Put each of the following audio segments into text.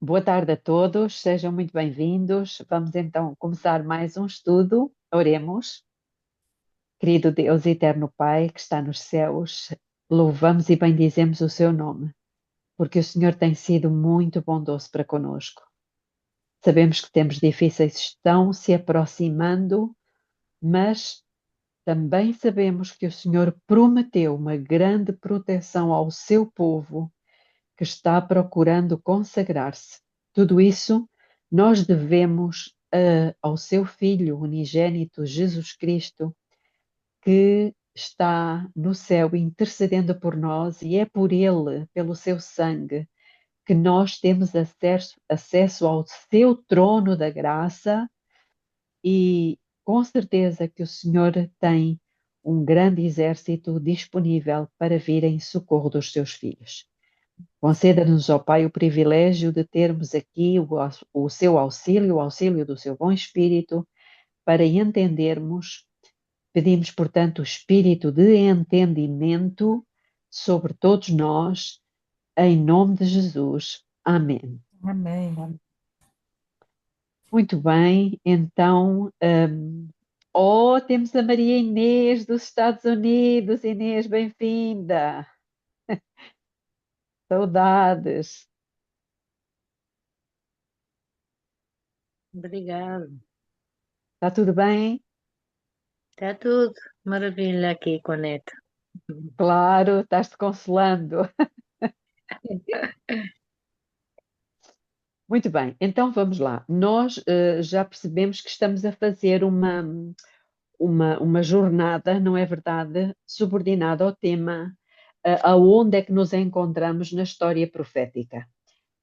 Boa tarde a todos, sejam muito bem-vindos. Vamos então começar mais um estudo. Oremos. Querido Deus, eterno Pai, que está nos céus, louvamos e bendizemos o seu nome, porque o Senhor tem sido muito bondoso para conosco. Sabemos que tempos difíceis estão se aproximando, mas também sabemos que o Senhor prometeu uma grande proteção ao seu povo que está procurando consagrar-se. Tudo isso nós devemos ao seu Filho unigênito, Jesus Cristo, que está no céu intercedendo por nós, e é por ele, pelo seu sangue, que nós temos acesso ao seu trono da graça, e com certeza que o Senhor tem um grande exército disponível para vir em socorro dos seus filhos. Conceda-nos, ó Pai, o privilégio de termos aqui o seu auxílio, o auxílio do seu bom Espírito, para entendermos. Pedimos, portanto, o Espírito de entendimento sobre todos nós, em nome de Jesus. Amém. Amém. Muito bem, então, temos a Maria Inês dos Estados Unidos. Inês, bem-vinda. Saudades. Obrigada. Está tudo bem? Está tudo maravilha aqui com a neta. Claro, estás-te consolando. Muito bem, então vamos lá. Nós já percebemos que estamos a fazer uma jornada, não é verdade, subordinada ao tema aonde é que nos encontramos na história profética.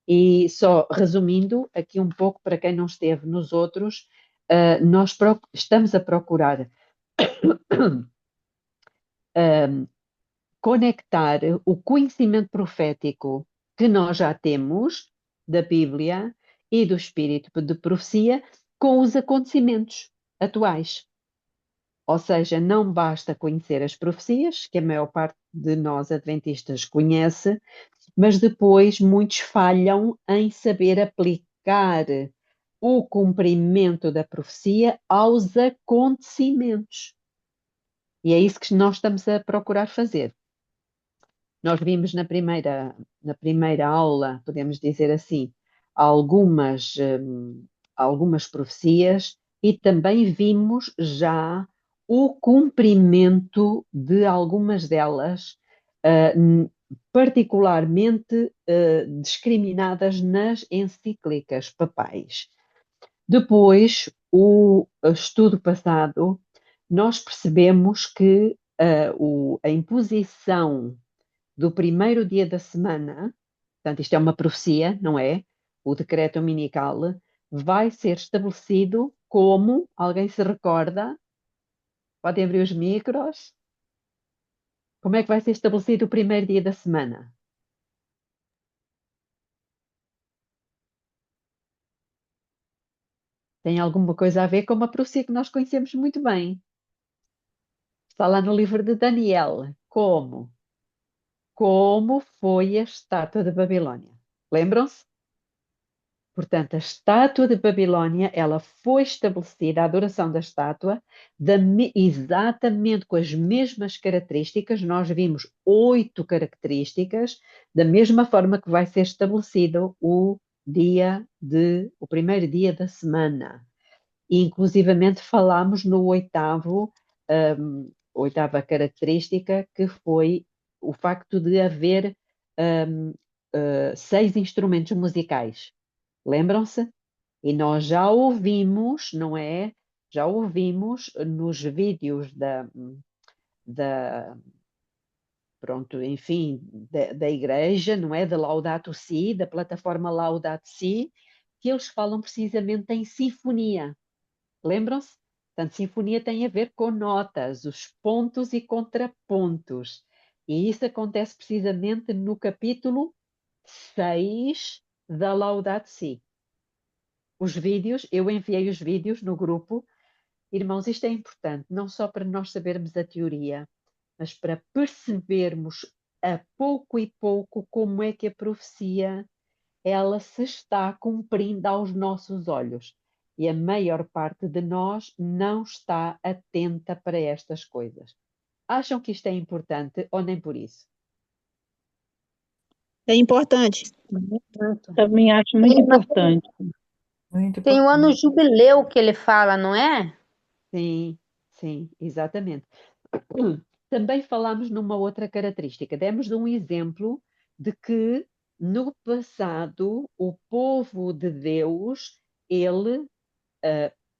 E só resumindo aqui um pouco para quem não esteve nos outros, nós estamos a procurar conectar o conhecimento profético que nós já temos da Bíblia e do espírito de profecia com os acontecimentos atuais. Ou seja, não basta conhecer as profecias, que a maior parte de nós adventistas conhece, mas depois muitos falham em saber aplicar o cumprimento da profecia aos acontecimentos. E é isso que nós estamos a procurar fazer. Nós vimos na primeira aula, podemos dizer assim, algumas, algumas profecias, e também vimos já o cumprimento de algumas delas, particularmente discriminadas nas encíclicas papais. Depois, o estudo passado, nós percebemos que a imposição do primeiro dia da semana, portanto, isto é uma profecia, não é? O decreto dominical vai ser estabelecido como, alguém se recorda? Podem abrir os micros. Como é que vai ser estabelecido o primeiro dia da semana? Tem alguma coisa a ver com uma profecia que nós conhecemos muito bem. Está lá no livro de Daniel. Como? Como foi a estátua de Babilônia? Lembram-se? Portanto, a estátua de Babilônia, ela foi estabelecida, a adoração da estátua, exatamente com as mesmas características. Nós vimos 8 características, da mesma forma que vai ser estabelecido o primeiro dia da semana. E, inclusivamente, falámos no oitava característica, que foi o facto de haver 6 instrumentos musicais. Lembram-se? E nós já ouvimos, não é? Já ouvimos nos vídeos da pronto, enfim, da igreja, não é? Da Laudato Si, da plataforma Laudato Si, que eles falam precisamente em sinfonia. Lembram-se? Portanto, sinfonia tem a ver com notas, os pontos e contrapontos. E isso acontece precisamente no capítulo 6 da Laudato Si. Os vídeos, eu enviei os vídeos no grupo. Irmãos, isto é importante, não só para nós sabermos a teoria, mas para percebermos a pouco e pouco como é que a profecia ela se está cumprindo aos nossos olhos. E a maior parte de nós não está atenta para estas coisas. Acham que isto é importante ou nem por isso? É importante. Muito. Também acho Tem, muito importante. Muito tem o ano importante. jubileu que ele fala, não é? Sim, sim, exatamente. Também falámos numa outra característica. Demos um exemplo de que no passado o povo de Deus, ele,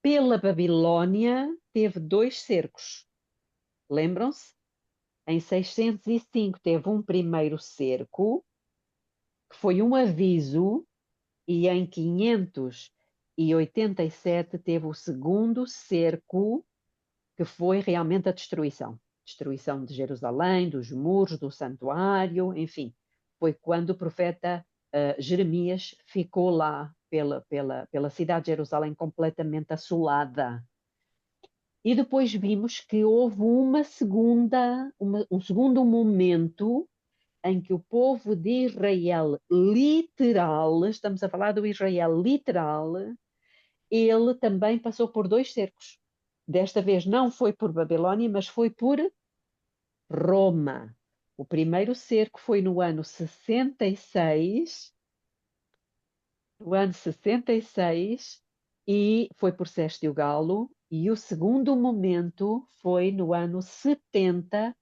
pela Babilônia, teve dois cercos. Lembram-se? Em 605 teve um primeiro cerco, que foi um aviso, e em 587 teve o segundo cerco, que foi realmente a destruição. Destruição de Jerusalém, dos muros, do santuário, enfim. Foi quando o profeta Jeremias ficou lá pela cidade de Jerusalém completamente assolada. E depois vimos que houve um segundo momento em que o povo de Israel literal, estamos a falar do Israel literal, ele também passou por dois cercos. Desta vez não foi por Babilônia, mas foi por Roma. O primeiro cerco foi no ano 66, no ano 66, e foi por Sestio Galo, e o segundo momento foi no ano 70,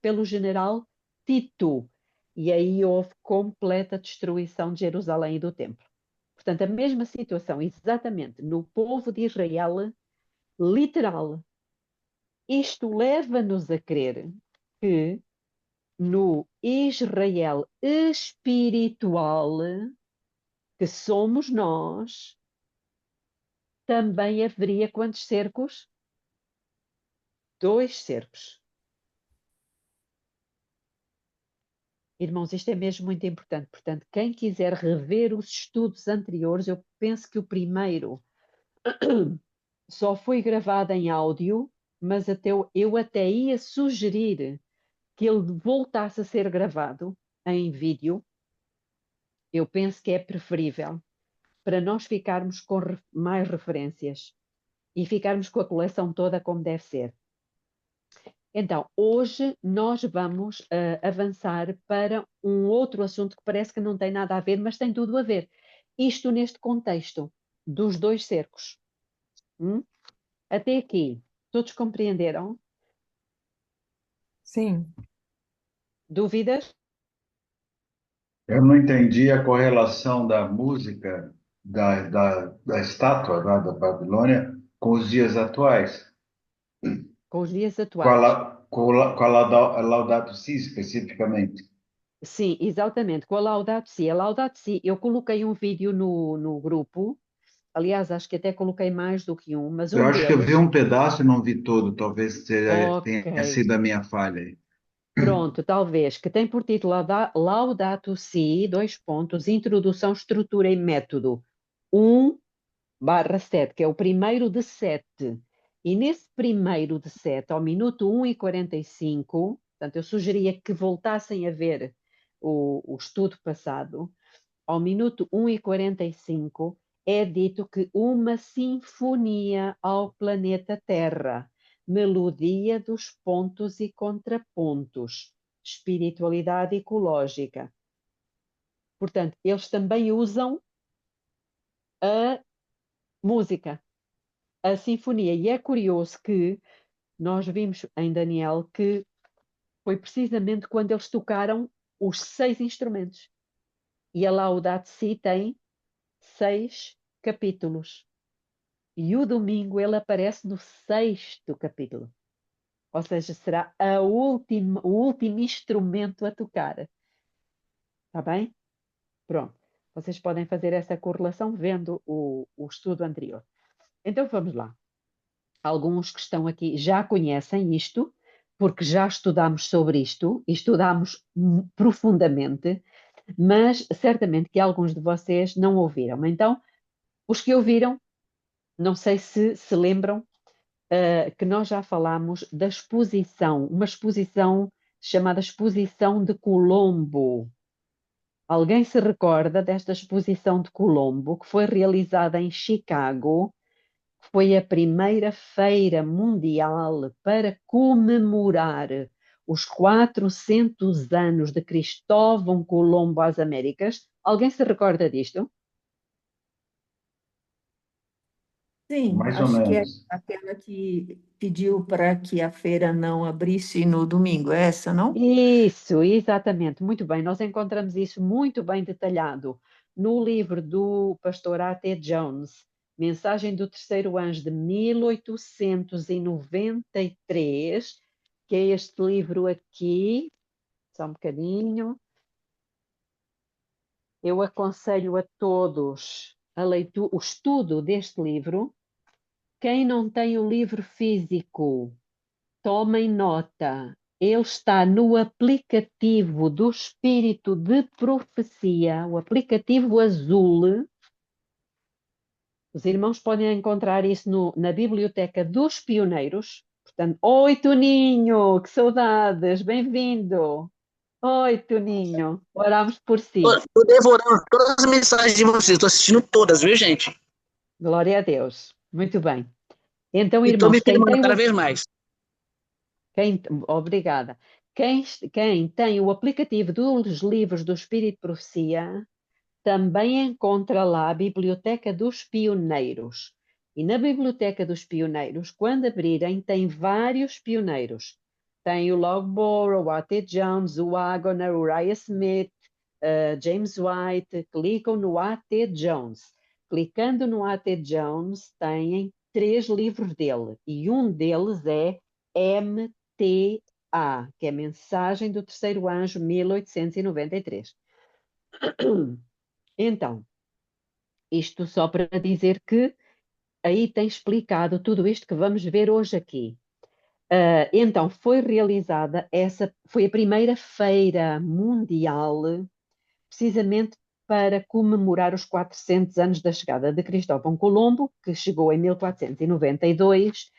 pelo general Tito. E aí houve completa destruição de Jerusalém e do templo. Portanto, a mesma situação, exatamente, no povo de Israel, literal. Isto leva-nos a crer que no Israel espiritual, que somos nós, também haveria quantos cercos? Dois cercos. Irmãos, isto é mesmo muito importante. Portanto, quem quiser rever os estudos anteriores, eu penso que o primeiro só foi gravado em áudio, mas eu até ia sugerir que ele voltasse a ser gravado em vídeo. Eu penso que é preferível para nós ficarmos com mais referências e ficarmos com a coleção toda como deve ser. Então, hoje nós vamos avançar para um outro assunto que parece que não tem nada a ver, mas tem tudo a ver. Isto neste contexto dos dois cercos. Até aqui, todos compreenderam? Sim. Dúvidas? Eu não entendi a correlação da música da estátua lá da Babilônia com os dias atuais. Com os dias Com a, atuais. com a Laudato Si, especificamente. Sim, exatamente, com a Laudato Si. A Laudato Si, eu coloquei um vídeo no grupo, aliás, acho que até coloquei mais do que um, mas Eu um acho que eu vi deles, um pedaço e não vi todo. Talvez ok, tenha sido a minha falha aí. pronto, talvez, que tem por título Laudato Si, dois pontos, Introdução, Estrutura e Método, 1/7, que é o primeiro de 7. E nesse primeiro de 7, ao minuto 1:45, portanto, eu sugeria que voltassem a ver o estudo passado. Ao minuto 1:45, é dito que uma sinfonia ao planeta Terra, melodia dos pontos e contrapontos, espiritualidade ecológica. Portanto, eles também usam a música, a sinfonia. E é curioso que nós vimos em Daniel que foi precisamente quando eles tocaram os 6 instrumentos. E a Laudato Si tem 6 capítulos. E o domingo ele aparece no sexto capítulo. Ou seja, será o último instrumento a tocar. Está bem? Pronto. Vocês podem fazer essa correlação vendo o estudo anterior. Então vamos lá. Alguns que estão aqui já conhecem isto, porque já estudámos sobre isto, e estudámos profundamente, mas certamente que alguns de vocês não ouviram. Então, os que ouviram, não sei se lembram, que nós já falámos da exposição, uma exposição chamada Exposição de Colombo. Alguém se recorda desta exposição de Colombo, que foi realizada em Chicago? Foi a primeira feira mundial para comemorar os 400 anos de Cristóvão Colombo às Américas. Alguém se recorda disto? Sim, Mais ou acho que é menos. aquela que pediu para que a feira não abrisse no domingo, é essa, não? Isso, exatamente, muito bem. Nós encontramos isso muito bem detalhado no livro do pastor A.T. Jones, Mensagem do Terceiro Anjo de 1893, que é este livro aqui. Só um bocadinho. Eu aconselho a todos a leitura, o estudo deste livro. Quem não tem o livro físico, tomem nota. Ele está no aplicativo do Espírito de Profecia, o aplicativo azul. Os irmãos podem encontrar isso na Biblioteca dos Pioneiros. Portanto, oi, Toninho, que saudades, bem-vindo. Oi, Toninho, oramos por si. Tô devorando todas as mensagens de vocês, tô assistindo todas, viu, gente? Glória a Deus. Muito bem. Então, E tô me irmãos, firmando cada vez mais. obrigada. Quem tem o aplicativo dos livros do Espírito de Profecia, também encontra lá a Biblioteca dos Pioneiros. E na Biblioteca dos Pioneiros, quando abrirem, tem vários pioneiros. Tem o Logborough, o A.T. Jones, o Wagoner, o Uriah Smith, James White. Clicam no A.T. Jones. Clicando no A.T. Jones, têm 3 livros dele. E um deles é MTA, que é Mensagem do Terceiro Anjo, 1893. Então, isto só para dizer que aí tem explicado tudo isto que vamos ver hoje aqui. Então, foi realizada foi a primeira feira mundial, precisamente para comemorar os 400 anos da chegada de Cristóvão Colombo, que chegou em 1492,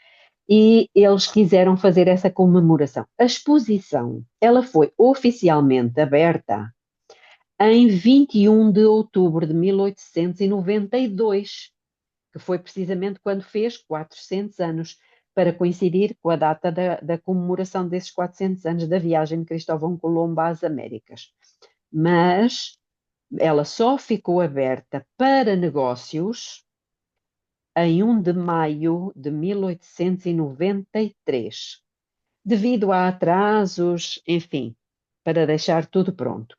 e eles quiseram fazer essa comemoração. A exposição, ela foi oficialmente aberta em 21 de outubro de 1892, que foi precisamente quando fez 400 anos, para coincidir com a data da comemoração desses 400 anos da viagem de Cristóvão Colombo às Américas. Mas ela só ficou aberta para negócios em 1 de maio de 1893, devido a atrasos, enfim, para deixar tudo pronto.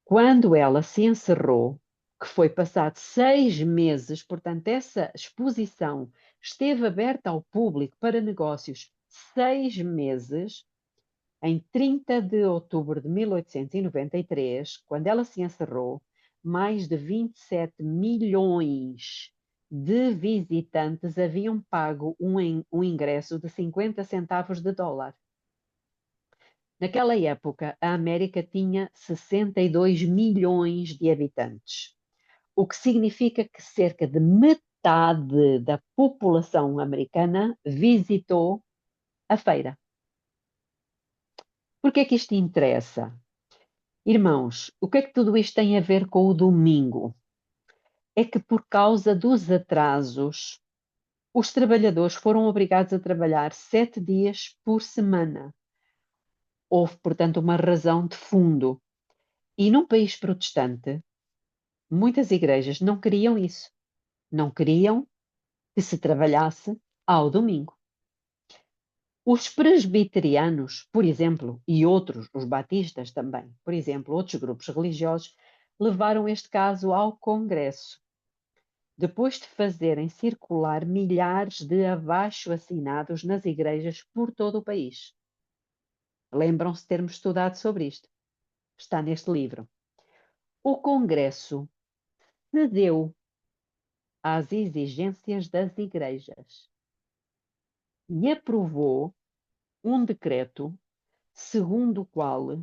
Quando ela se encerrou, que foi passado 6 meses, portanto, essa exposição esteve aberta ao público para negócios 6 meses, em 30 de outubro de 1893, quando ela se encerrou, mais de 27 milhões de visitantes haviam pago um ingresso de 50 centavos de dólar. Naquela época, a América tinha 62 milhões de habitantes, o que significa que cerca de metade da população americana visitou a feira. Por que é que isto interessa? Irmãos, o que é que tudo isto tem a ver com o domingo? É que por causa dos atrasos, os trabalhadores foram obrigados a trabalhar 7 dias por semana. Houve, portanto, uma razão de fundo. E num país protestante, muitas igrejas não queriam isso. Não queriam que se trabalhasse ao domingo. Os presbiterianos, por exemplo, e outros, os batistas também, por exemplo, outros grupos religiosos, levaram este caso ao Congresso, depois de fazerem circular milhares de abaixo-assinados nas igrejas por todo o país. Lembram-se de termos estudado sobre isto. Está neste livro. O Congresso cedeu às exigências das igrejas e aprovou um decreto segundo o qual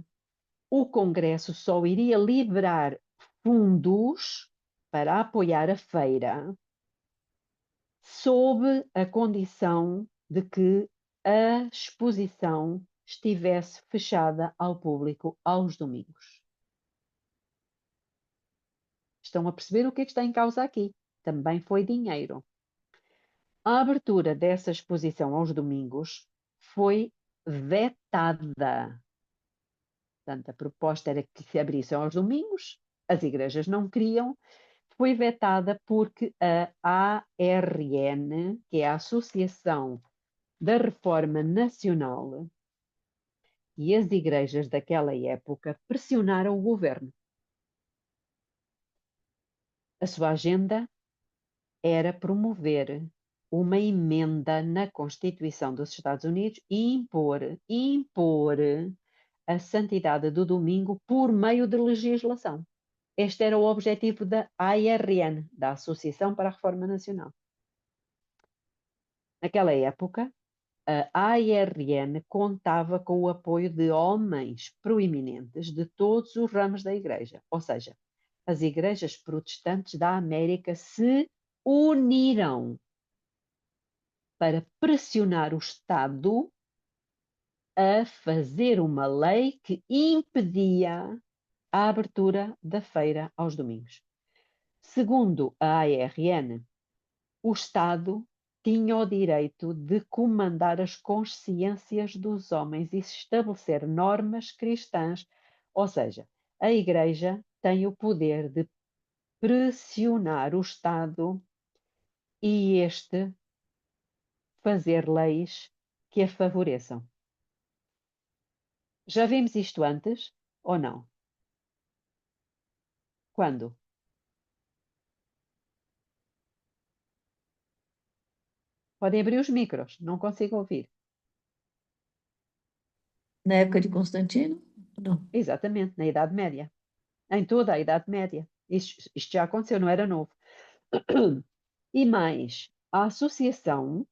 o Congresso só iria liberar fundos para apoiar a feira sob a condição de que a exposição estivesse fechada ao público aos domingos. Estão a perceber o que é que está em causa aqui? Também foi dinheiro. A abertura dessa exposição aos domingos foi vetada. Portanto, a proposta era que se abrissem aos domingos, as igrejas não queriam, foi vetada porque a ARN, que é a Associação da Reforma Nacional, e as igrejas daquela época pressionaram o governo. A sua agenda era promover uma emenda na Constituição dos Estados Unidos e impor a santidade do domingo por meio de legislação. Este era o objetivo da ARN, da Associação para a Reforma Nacional. Naquela época, a ARN contava com o apoio de homens proeminentes de todos os ramos da Igreja, ou seja, as igrejas protestantes da América se uniram para pressionar o Estado a fazer uma lei que impedia a abertura da feira aos domingos. Segundo a ARN, o Estado tinha o direito de comandar as consciências dos homens e estabelecer normas cristãs, ou seja, a Igreja tem o poder de pressionar o Estado e este fazer leis que a favoreçam. Já vimos isto antes ou não? Quando? Podem abrir os micros, não consigo ouvir. Na época de Constantino? Não. Exatamente, na Idade Média. Em toda a Idade Média. Isto já aconteceu, não era novo. E mais, a Associação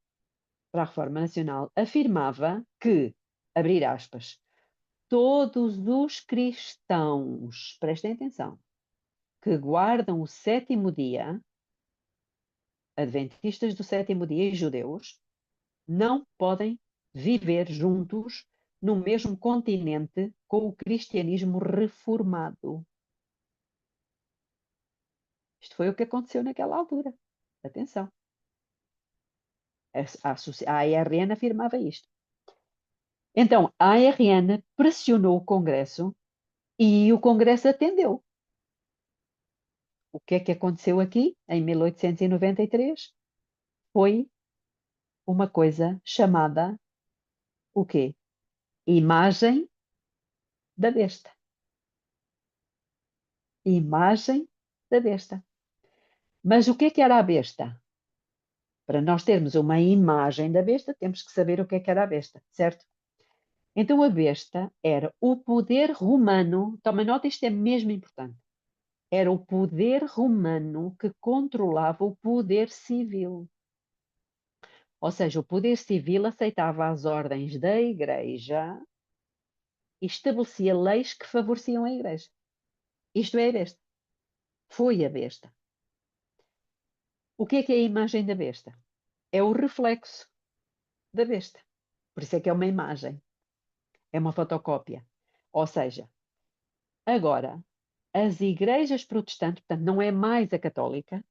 para a Reforma Nacional afirmava que, abrir aspas, todos os cristãos, prestem atenção, que guardam o sétimo dia, adventistas do sétimo dia e judeus, não podem viver juntos no mesmo continente com o cristianismo reformado. Isto foi o que aconteceu naquela altura. Atenção. A ARN afirmava isto. Então, a ARN pressionou o Congresso e o Congresso atendeu. O que é que aconteceu aqui, em 1893? Foi uma coisa chamada o quê? Imagem da besta. Imagem da besta. Mas o que é que era a besta? Para nós termos uma imagem da besta, temos que saber o que é que era a besta, certo? Então a besta era o poder romano, toma nota, isto é mesmo importante, era o poder romano que controlava o poder civil. Ou seja, o poder civil aceitava as ordens da Igreja e estabelecia leis que favoreciam a Igreja. Isto é a besta. Foi a besta. O que é a imagem da besta? É o reflexo da besta. Por isso é que é uma imagem. É uma fotocópia. Ou seja, agora, as igrejas protestantes, portanto, não é mais a católica,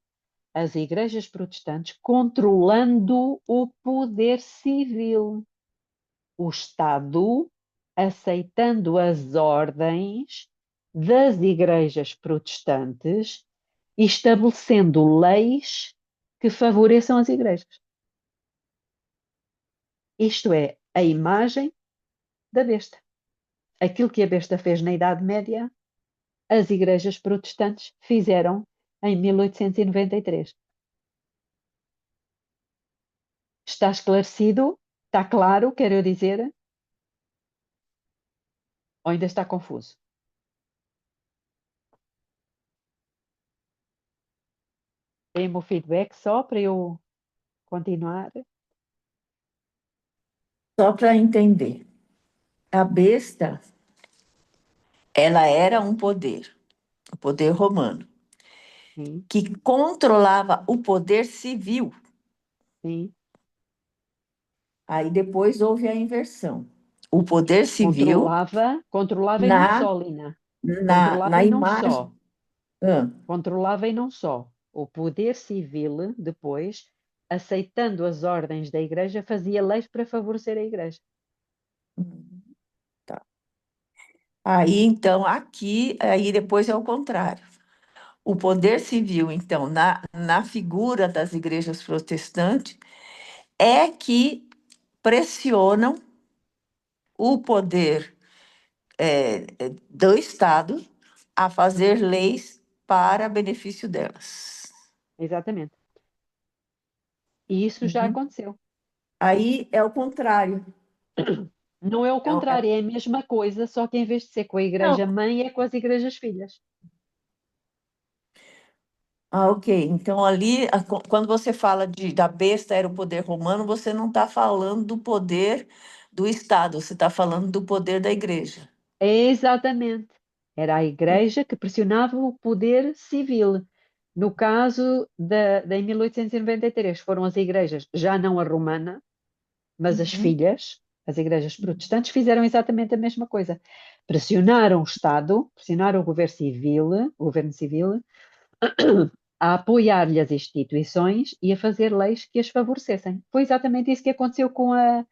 as igrejas protestantes controlando o poder civil. O Estado aceitando as ordens das igrejas protestantes e estabelecendo leis que favoreçam as igrejas. Isto é a imagem da besta. Aquilo que a besta fez na Idade Média, as igrejas protestantes fizeram em 1893. Está esclarecido? Está claro, quero dizer? Ou ainda está confuso? Tem-me o feedback só para eu continuar? Só para entender. A besta, ela era um poder, o poder romano, Sim, que controlava o poder civil. sim. Aí depois houve a inversão. O poder civil Controlava e não na, só, Lina. na Controlava e não imagem, só. Ah, Controlava e não só. O poder civil, depois, aceitando as ordens da igreja, fazia leis para favorecer a igreja. tá. Aí, então, aqui, aí depois é o contrário. O poder civil, então, na figura das igrejas protestantes, é que pressionam o poder do Estado a fazer leis para benefício delas. Exatamente. E isso já Uhum. aconteceu. Aí é o contrário. Não é o Então, contrário, é a mesma coisa, só que em vez de ser com a não. igreja mãe, é com as igrejas filhas. Ah, ok. Então, ali, quando você fala da besta era o poder romano, você não está falando do poder do Estado, você está falando do poder da igreja. Exatamente. Era a igreja que pressionava o poder civil. No caso em 1893, foram as igrejas, já não a romana, mas as Uhum. filhas, as igrejas protestantes, fizeram exatamente a mesma coisa. Pressionaram o Estado, pressionaram o governo civil, a apoiar-lhe as instituições e a fazer leis que as favorecessem. Foi exatamente isso que aconteceu com a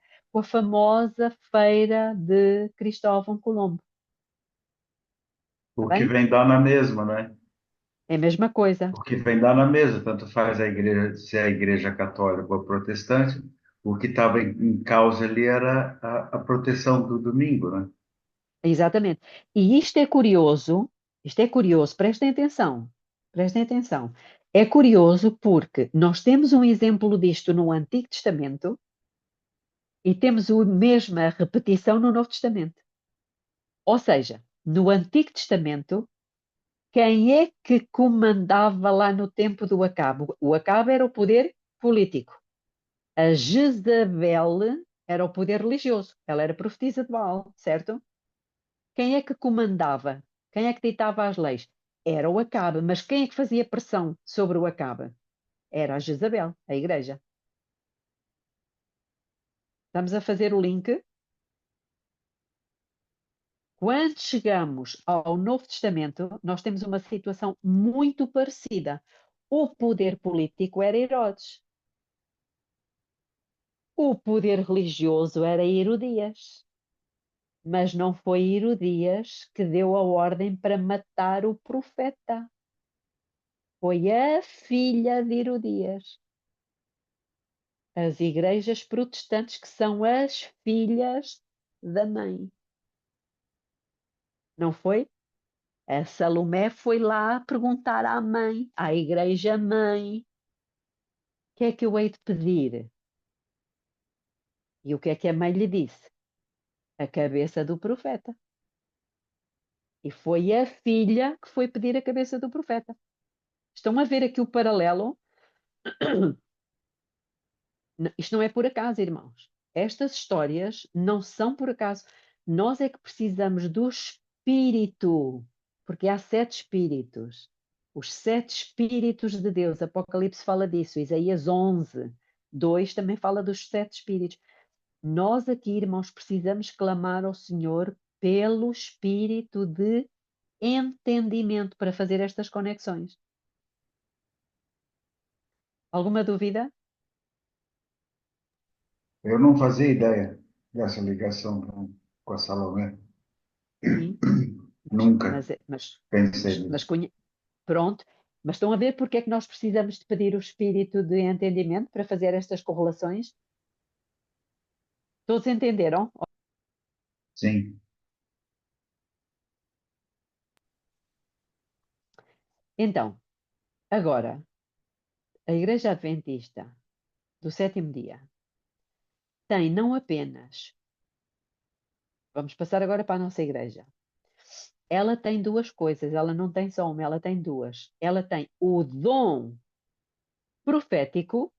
famosa feira de Cristóvão Colombo. Está O que bem? vem dar na mesma, né? É a mesma coisa. O que vem dar na mesa, tanto faz a igreja, se é a igreja católica ou protestante, o que estava em causa ali era a proteção do domingo, né? Exatamente. E isto é curioso, prestem atenção. É curioso porque nós temos um exemplo disto no Antigo Testamento e temos a mesma repetição no Novo Testamento. Ou seja, no Antigo Testamento, quem é que comandava lá no tempo do Acabe? O Acabe era o poder político. A Jezabel era o poder religioso. Ela era profetisa de Baal, certo? Quem é que comandava? Quem é que ditava as leis? Era o Acabe. Mas quem é que fazia pressão sobre o Acabe? Era a Jezabel, a igreja. Estamos a fazer o link. Quando chegamos ao Novo Testamento, nós temos uma situação muito parecida. O poder político era Herodes. O poder religioso era Herodias. Mas não foi Herodias que deu a ordem para matar o profeta. Foi a filha de Herodias. As igrejas protestantes que são as filhas da mãe. Não foi? A Salomé foi lá perguntar à mãe, à igreja mãe, o que é que eu hei de pedir? E o que é que a mãe lhe disse? A cabeça do profeta. E foi a filha que foi pedir a cabeça do profeta. Estão a ver aqui o paralelo? Isto não é por acaso, irmãos. Estas histórias não são por acaso. Nós é que precisamos do Espírito, porque há 7 espíritos. Os 7 espíritos de Deus. Apocalipse fala disso. Isaías 11:2 também fala dos 7 espíritos. Nós aqui, irmãos, precisamos clamar ao Senhor pelo espírito de entendimento para fazer estas conexões. Alguma dúvida? Eu não fazia ideia dessa ligação com a Salomé. Sim, Nunca pensei mas nisso. pronto. Mas estão a ver porque é que nós precisamos de pedir o espírito de entendimento para fazer estas correlações? Todos entenderam? Sim. Então, agora, a Igreja Adventista do sétimo dia tem não apenas, vamos passar agora para a nossa igreja. Ela tem duas coisas, ela não tem só uma, ela tem duas. Ela tem o dom profético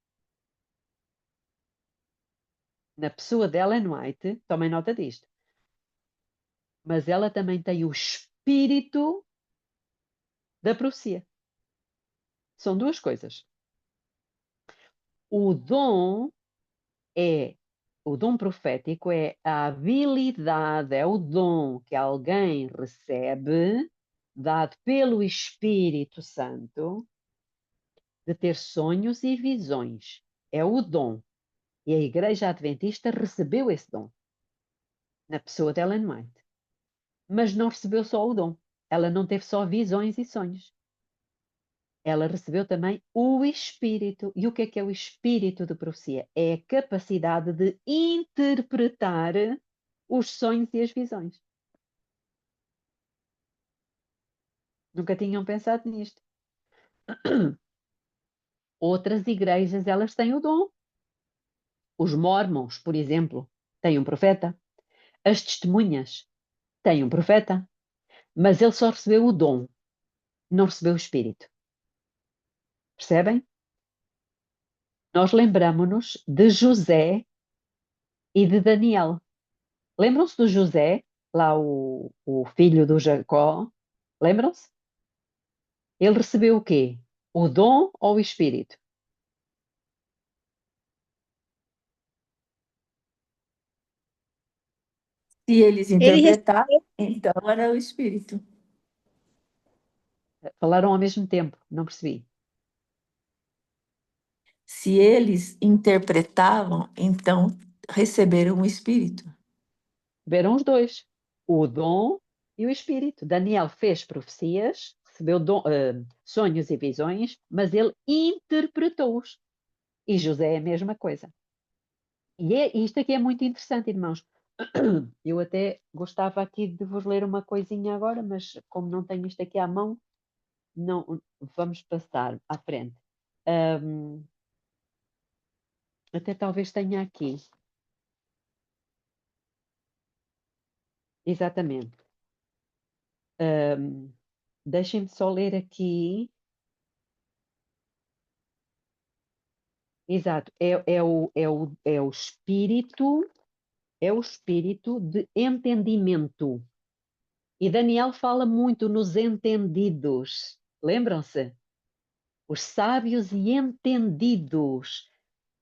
na pessoa de Ellen White, tomem nota disto, mas ela também tem o espírito da profecia. São duas coisas. O dom é o dom profético é a habilidade, é o dom que alguém recebe dado pelo Espírito Santo, de ter sonhos e visões. É o dom. E a Igreja Adventista recebeu esse dom, na pessoa de Ellen White. Mas não recebeu só o dom. Ela não teve só visões e sonhos. Ela recebeu também o Espírito. E o que é o Espírito de profecia? É a capacidade de interpretar os sonhos e as visões. Nunca tinham pensado nisto. Outras igrejas, elas têm o dom. Os mormons, por exemplo, têm um profeta. As testemunhas têm um profeta. Mas ele só recebeu o dom, não recebeu o Espírito. Percebem? Nós lembramos-nos de José e de Daniel. Lembram-se do José, lá o filho do Jacó? Lembram-se? Ele recebeu o quê? O dom ou o Espírito? Se eles Ele interpretaram, recebeu, então era o Espírito. Falaram ao mesmo tempo, não percebi. Se eles interpretavam, então receberam o Espírito. Tiveram os dois, o dom e o Espírito. Daniel fez profecias, recebeu sonhos e visões, mas ele interpretou-os. E José é a mesma coisa. E isto aqui é muito interessante, irmãos. Eu até gostava aqui de vos ler uma coisinha agora, mas como não tenho isto aqui à mão, não vamos passar à frente. Ahm, Até talvez tenha aqui. Exatamente. Ahm, Deixem-me só ler aqui. Exato. É o espírito de entendimento. E Daniel fala muito nos entendidos. Lembram-se? Os sábios e entendidos.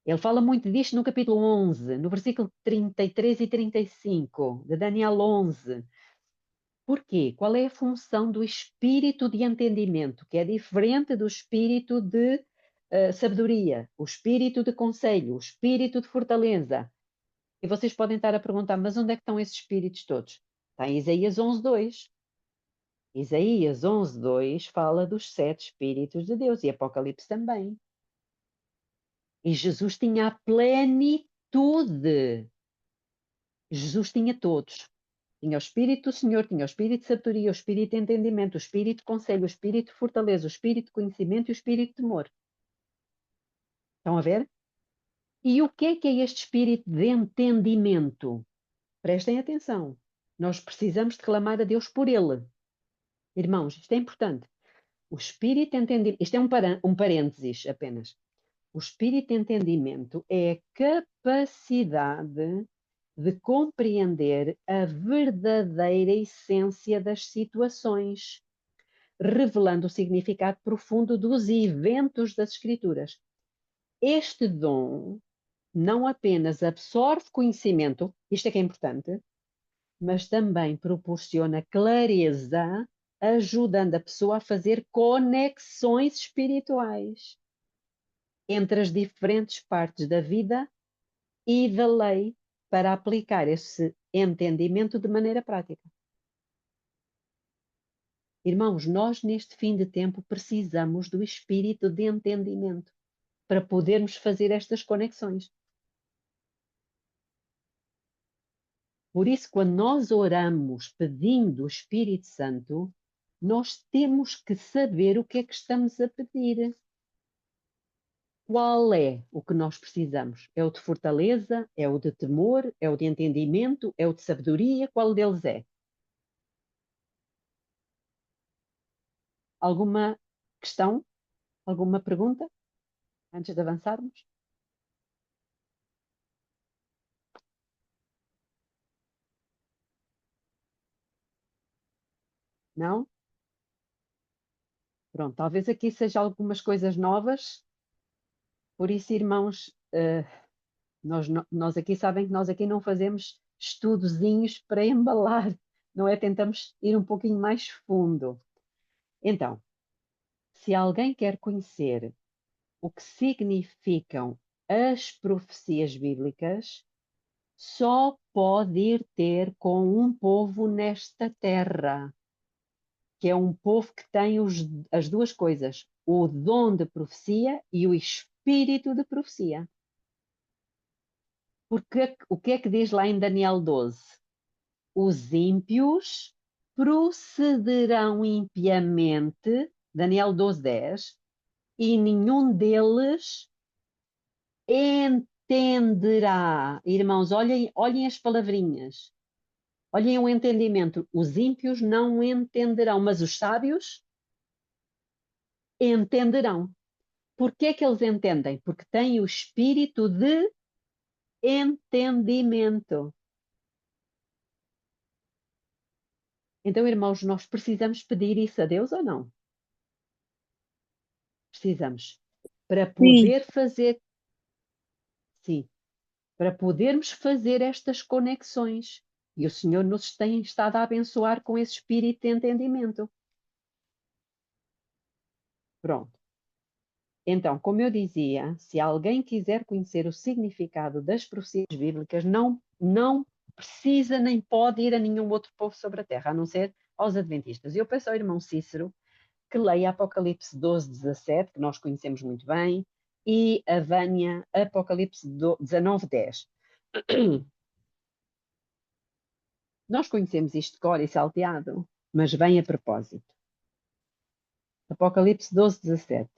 Ele fala muito disto no capítulo 11, no versículo 33 e 35, de Daniel 11. Porquê? Qual é a função do espírito de entendimento, que é diferente do espírito de sabedoria, o espírito de conselho, o espírito de fortaleza? E vocês podem estar a perguntar, mas onde é que estão esses espíritos todos? Está em Isaías 11:2. Isaías 11:2 fala dos 7 espíritos de Deus e Apocalipse também. E Jesus tinha a plenitude. Jesus tinha todos. Tinha o Espírito do Senhor, tinha o Espírito de sabedoria, o Espírito de entendimento, o Espírito de conselho, o Espírito de fortaleza, o Espírito de conhecimento e o Espírito de temor. Estão a ver? E o que é este Espírito de entendimento? Prestem atenção. Nós precisamos de clamar a Deus por ele. Irmãos, isto é importante. O Espírito de entendimento, isto é um parênteses apenas. O espírito de entendimento é a capacidade de compreender a verdadeira essência das situações, revelando o significado profundo dos eventos das Escrituras. Este dom não apenas absorve conhecimento, isto é que é importante, mas também proporciona clareza, ajudando a pessoa a fazer conexões espirituais entre as diferentes partes da vida e da lei para aplicar esse entendimento de maneira prática. Irmãos, nós neste fim de tempo precisamos do espírito de entendimento para podermos fazer estas conexões. Por isso, quando nós oramos pedindo o Espírito Santo, nós temos que saber o que é que estamos a pedir. Qual é o que nós precisamos? É o de fortaleza? É o de temor? É o de entendimento? É o de sabedoria? Qual deles é? Alguma questão? Alguma pergunta? Antes de avançarmos? Não? Pronto, talvez aqui seja algumas coisas novas, por isso, irmãos, nós aqui sabem que nós aqui não fazemos estudozinhos para embalar, não é? Tentamos ir um pouquinho mais fundo. Então, se alguém quer conhecer o que significam as profecias bíblicas, só pode ir ter com um povo nesta terra, que é um povo que tem as duas coisas, o dom de profecia e o espírito de profecia. Porque o que é que diz lá em Daniel 12? Os ímpios procederão impiamente, Daniel 12:10, e nenhum deles entenderá. Irmãos, olhem as palavrinhas. Olhem o entendimento. Os ímpios não entenderão, mas os sábios entenderão. Por que é que eles entendem? Porque têm o espírito de entendimento. Então, irmãos, nós precisamos pedir isso a Deus ou não? Precisamos. Para Sim. poder fazer, sim, para podermos fazer estas conexões. E o Senhor nos tem estado a abençoar com esse espírito de entendimento. Pronto. Então, como eu dizia, se alguém quiser conhecer o significado das profecias bíblicas, não precisa nem pode ir a nenhum outro povo sobre a terra, a não ser aos adventistas. Eu peço ao irmão Cícero que leia Apocalipse 12:17, que nós conhecemos muito bem, e a Vânia, Apocalipse 19:10. Nós conhecemos isto de cor e salteado, mas vem a propósito. Apocalipse 12:17.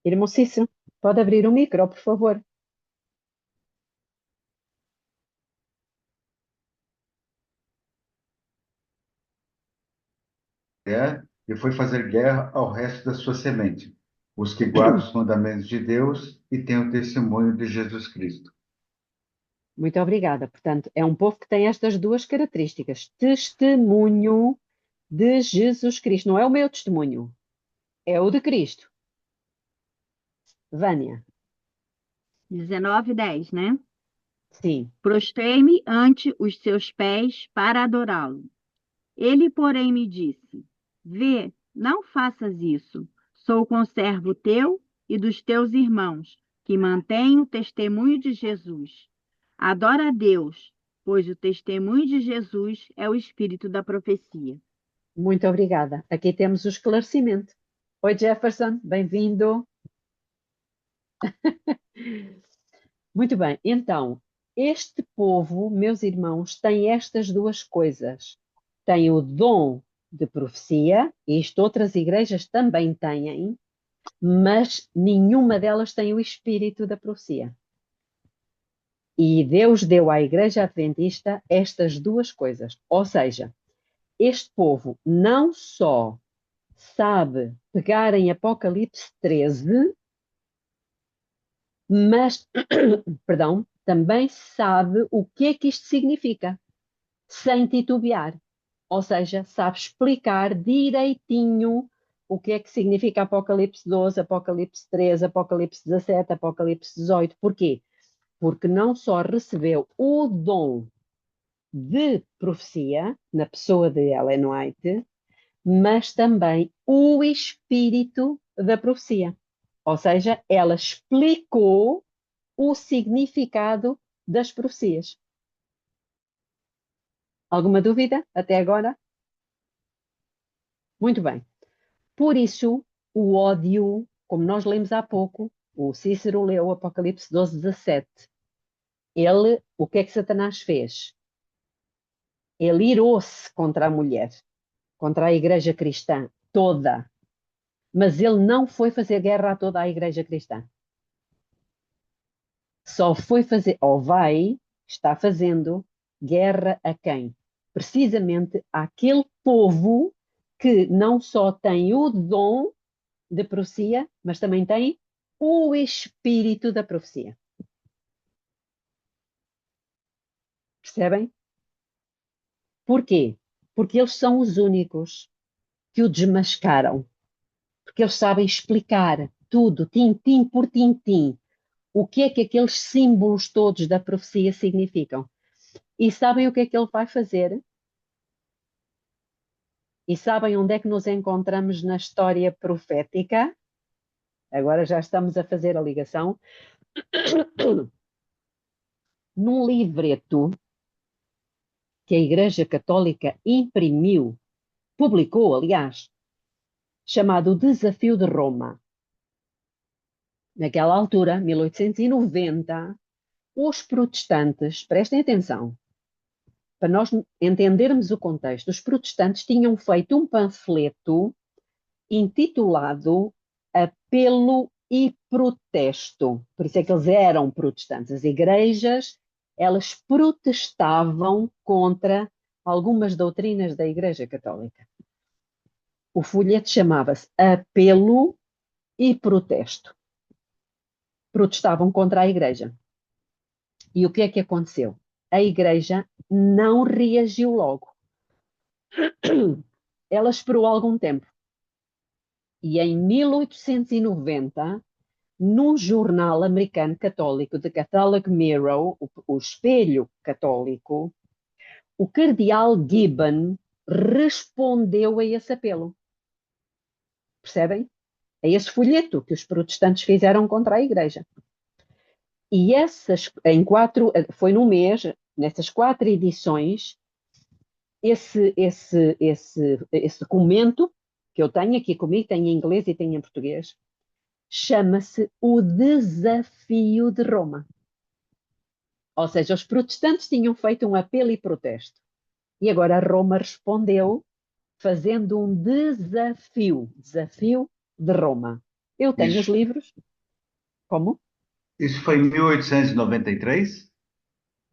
Irmão Cícero, pode abrir o micro, por favor. E foi fazer guerra ao resto da sua semente, os que guardam os mandamentos de Deus e têm o testemunho de Jesus Cristo. Muito obrigada. Portanto, é um povo que tem estas duas características. Testemunho de Jesus Cristo. Não é o meu testemunho, é o de Cristo. Vânia. 19:10, né? Sim. Prostrei-me ante os seus pés para adorá-lo. Ele, porém, me disse: Vê, não faças isso. Sou conservo teu e dos teus irmãos, que mantêm o testemunho de Jesus. Adora a Deus, pois o testemunho de Jesus é o espírito da profecia. Muito obrigada. Aqui temos o esclarecimento. Oi, Jefferson, bem-vindo. Muito bem. Então, este povo, meus irmãos, tem estas duas coisas. Tem o dom de profecia, e isto outras igrejas também têm, mas nenhuma delas tem o espírito da profecia. E Deus deu à Igreja Adventista estas duas coisas. Ou seja, este povo não só sabe pegar em Apocalipse 13, mas, perdão, também sabe o que é que isto significa, sem titubear. Ou seja, sabe explicar direitinho o que é que significa Apocalipse 12, Apocalipse 13, Apocalipse 17, Apocalipse 18. Porquê? Porque não só recebeu o dom de profecia, na pessoa de Ellen White, mas também o espírito da profecia. Ou seja, ela explicou o significado das profecias. Alguma dúvida até agora? Muito bem. Por isso, o ódio, como nós lemos há pouco, o Cícero leu Apocalipse 12:17. Ele, o que é que Satanás fez? Ele irou-se contra a mulher, contra a igreja cristã toda. Mas ele não foi fazer guerra a toda a igreja cristã. Só foi fazer, ou vai, está fazendo guerra a quem? Precisamente àquele povo que não só tem o dom de profecia, mas também tem o espírito da profecia. Percebem? Porquê? porque eles são os únicos que o desmascaram, porque eles sabem explicar tudo, tintim por tintim, o que é que aqueles símbolos todos da profecia significam. E sabem o que é que ele vai fazer? E sabem onde é que nos encontramos na história profética? Agora já estamos a fazer a ligação. Num livreto que a Igreja Católica imprimiu, publicou, aliás, chamado O Desafio de Roma. Naquela altura, 1890, os protestantes, prestem atenção, para nós entendermos o contexto, os protestantes tinham feito um panfleto intitulado Apelo e Protesto. Por isso é que eles eram protestantes. As igrejas, elas protestavam contra algumas doutrinas da Igreja Católica. O folheto chamava-se Apelo e Protesto. Protestavam contra a Igreja. E o que é que aconteceu? A Igreja não reagiu logo. Ela esperou algum tempo. E em 1890, num jornal americano católico, The Catholic Mirror, o Espelho Católico, o cardeal Gibbon respondeu a esse apelo. Percebem? A esse folheto que os protestantes fizeram contra a Igreja. E foi num mês, nessas 4 edições, esse documento que eu tenho aqui comigo, tem em inglês e tem em português, chama-se O Desafio de Roma. Ou seja, os protestantes tinham feito um apelo e protesto. E agora Roma respondeu fazendo um desafio de Roma. Eu tenho os livros. Como? Isso foi em 1893?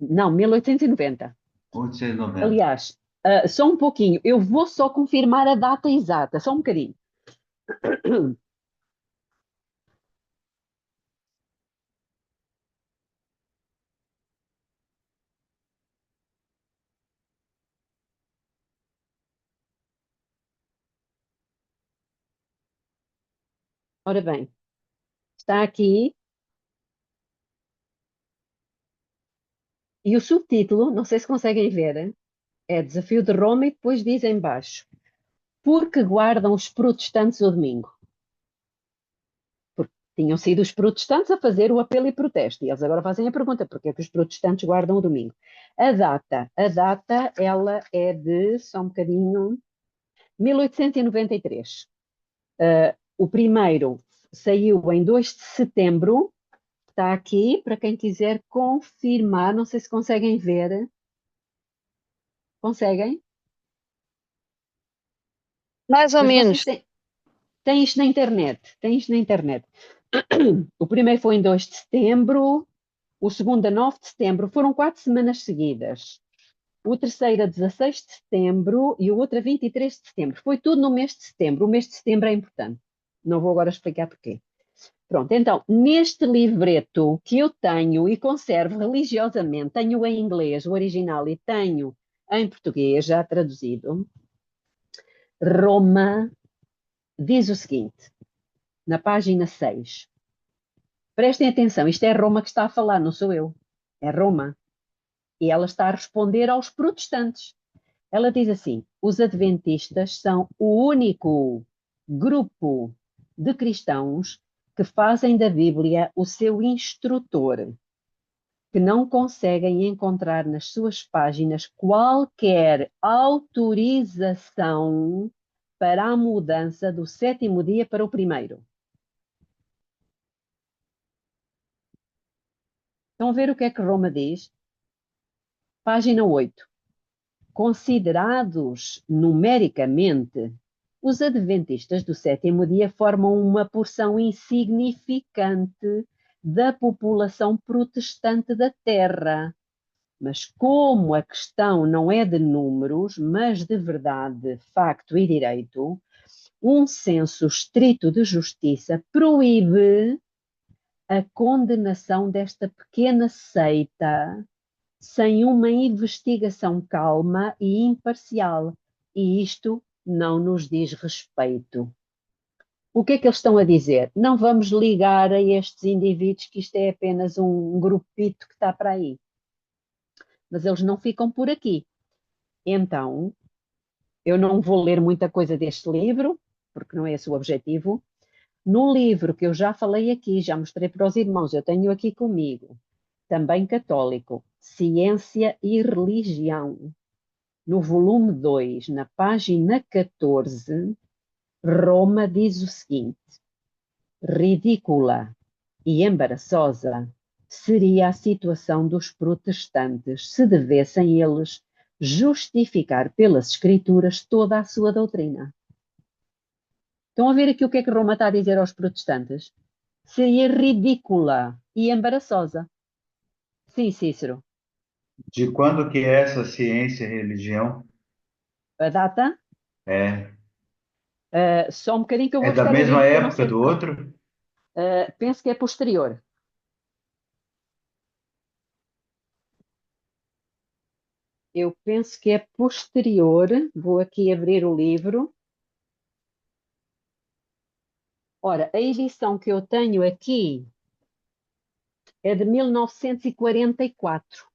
Não, 1890. 1890. Aliás, só um pouquinho. Eu vou só confirmar a data exata, só um bocadinho. Ora bem, está aqui. E o subtítulo, não sei se conseguem ver, é Desafio de Roma e depois diz em baixo: Por que guardam os protestantes o domingo? Porque tinham sido os protestantes a fazer o apelo e protesto. E eles agora fazem a pergunta: por que é que os protestantes guardam o domingo? A data, ela é de, só um bocadinho, 1893. O primeiro saiu em 2 de setembro. Está aqui, para quem quiser confirmar. Não sei se conseguem ver. Conseguem? Mais ou Mas menos. vocês têm isto na internet. Têm isto na internet. O primeiro foi em 2 de setembro, o segundo a 9 de setembro. Foram 4 semanas seguidas. O terceiro a 16 de setembro e o outro a 23 de setembro. Foi tudo no mês de setembro. O mês de setembro é importante. Não vou agora explicar porquê. Pronto, então, neste livreto que eu tenho e conservo religiosamente, tenho em inglês o original e tenho em português já traduzido, Roma diz o seguinte, na página 6. Prestem atenção, isto é Roma que está a falar, não sou eu. É Roma. E ela está a responder aos protestantes. Ela diz assim: os adventistas são o único grupo de cristãos que fazem da Bíblia o seu instrutor, que não conseguem encontrar nas suas páginas qualquer autorização para a mudança do 7º dia para o primeiro. Estão a ver o que é que Roma diz? Página 8. Considerados numericamente, os adventistas do 7º dia formam uma porção insignificante da população protestante da Terra. Mas como a questão não é de números, mas de verdade, facto e direito, um senso estrito de justiça proíbe a condenação desta pequena seita sem uma investigação calma e imparcial, e isto não nos diz respeito. O que é que eles estão a dizer? Não vamos ligar a estes indivíduos que isto é apenas um grupito que está para aí. Mas eles não ficam por aqui. Então, eu não vou ler muita coisa deste livro, porque não é esse o objetivo. No livro que eu já falei aqui, já mostrei para os irmãos, eu tenho aqui comigo, também católico, Ciência e Religião. No volume 2, na página 14, Roma diz o seguinte: ridícula e embaraçosa seria a situação dos protestantes se devessem eles justificar pelas escrituras toda a sua doutrina. Estão a ver aqui o que é que Roma está a dizer aos protestantes? Seria ridícula e embaraçosa. Sim, Cícero. De quando que é essa ciência e religião? A data? É, Só um bocadinho que eu é vou da buscar o mesma livro que eu não época sei de do cor. outro? Penso que é posterior. Eu penso que é posterior. Vou aqui abrir o livro. Ora, a edição que eu tenho aqui é de 1944,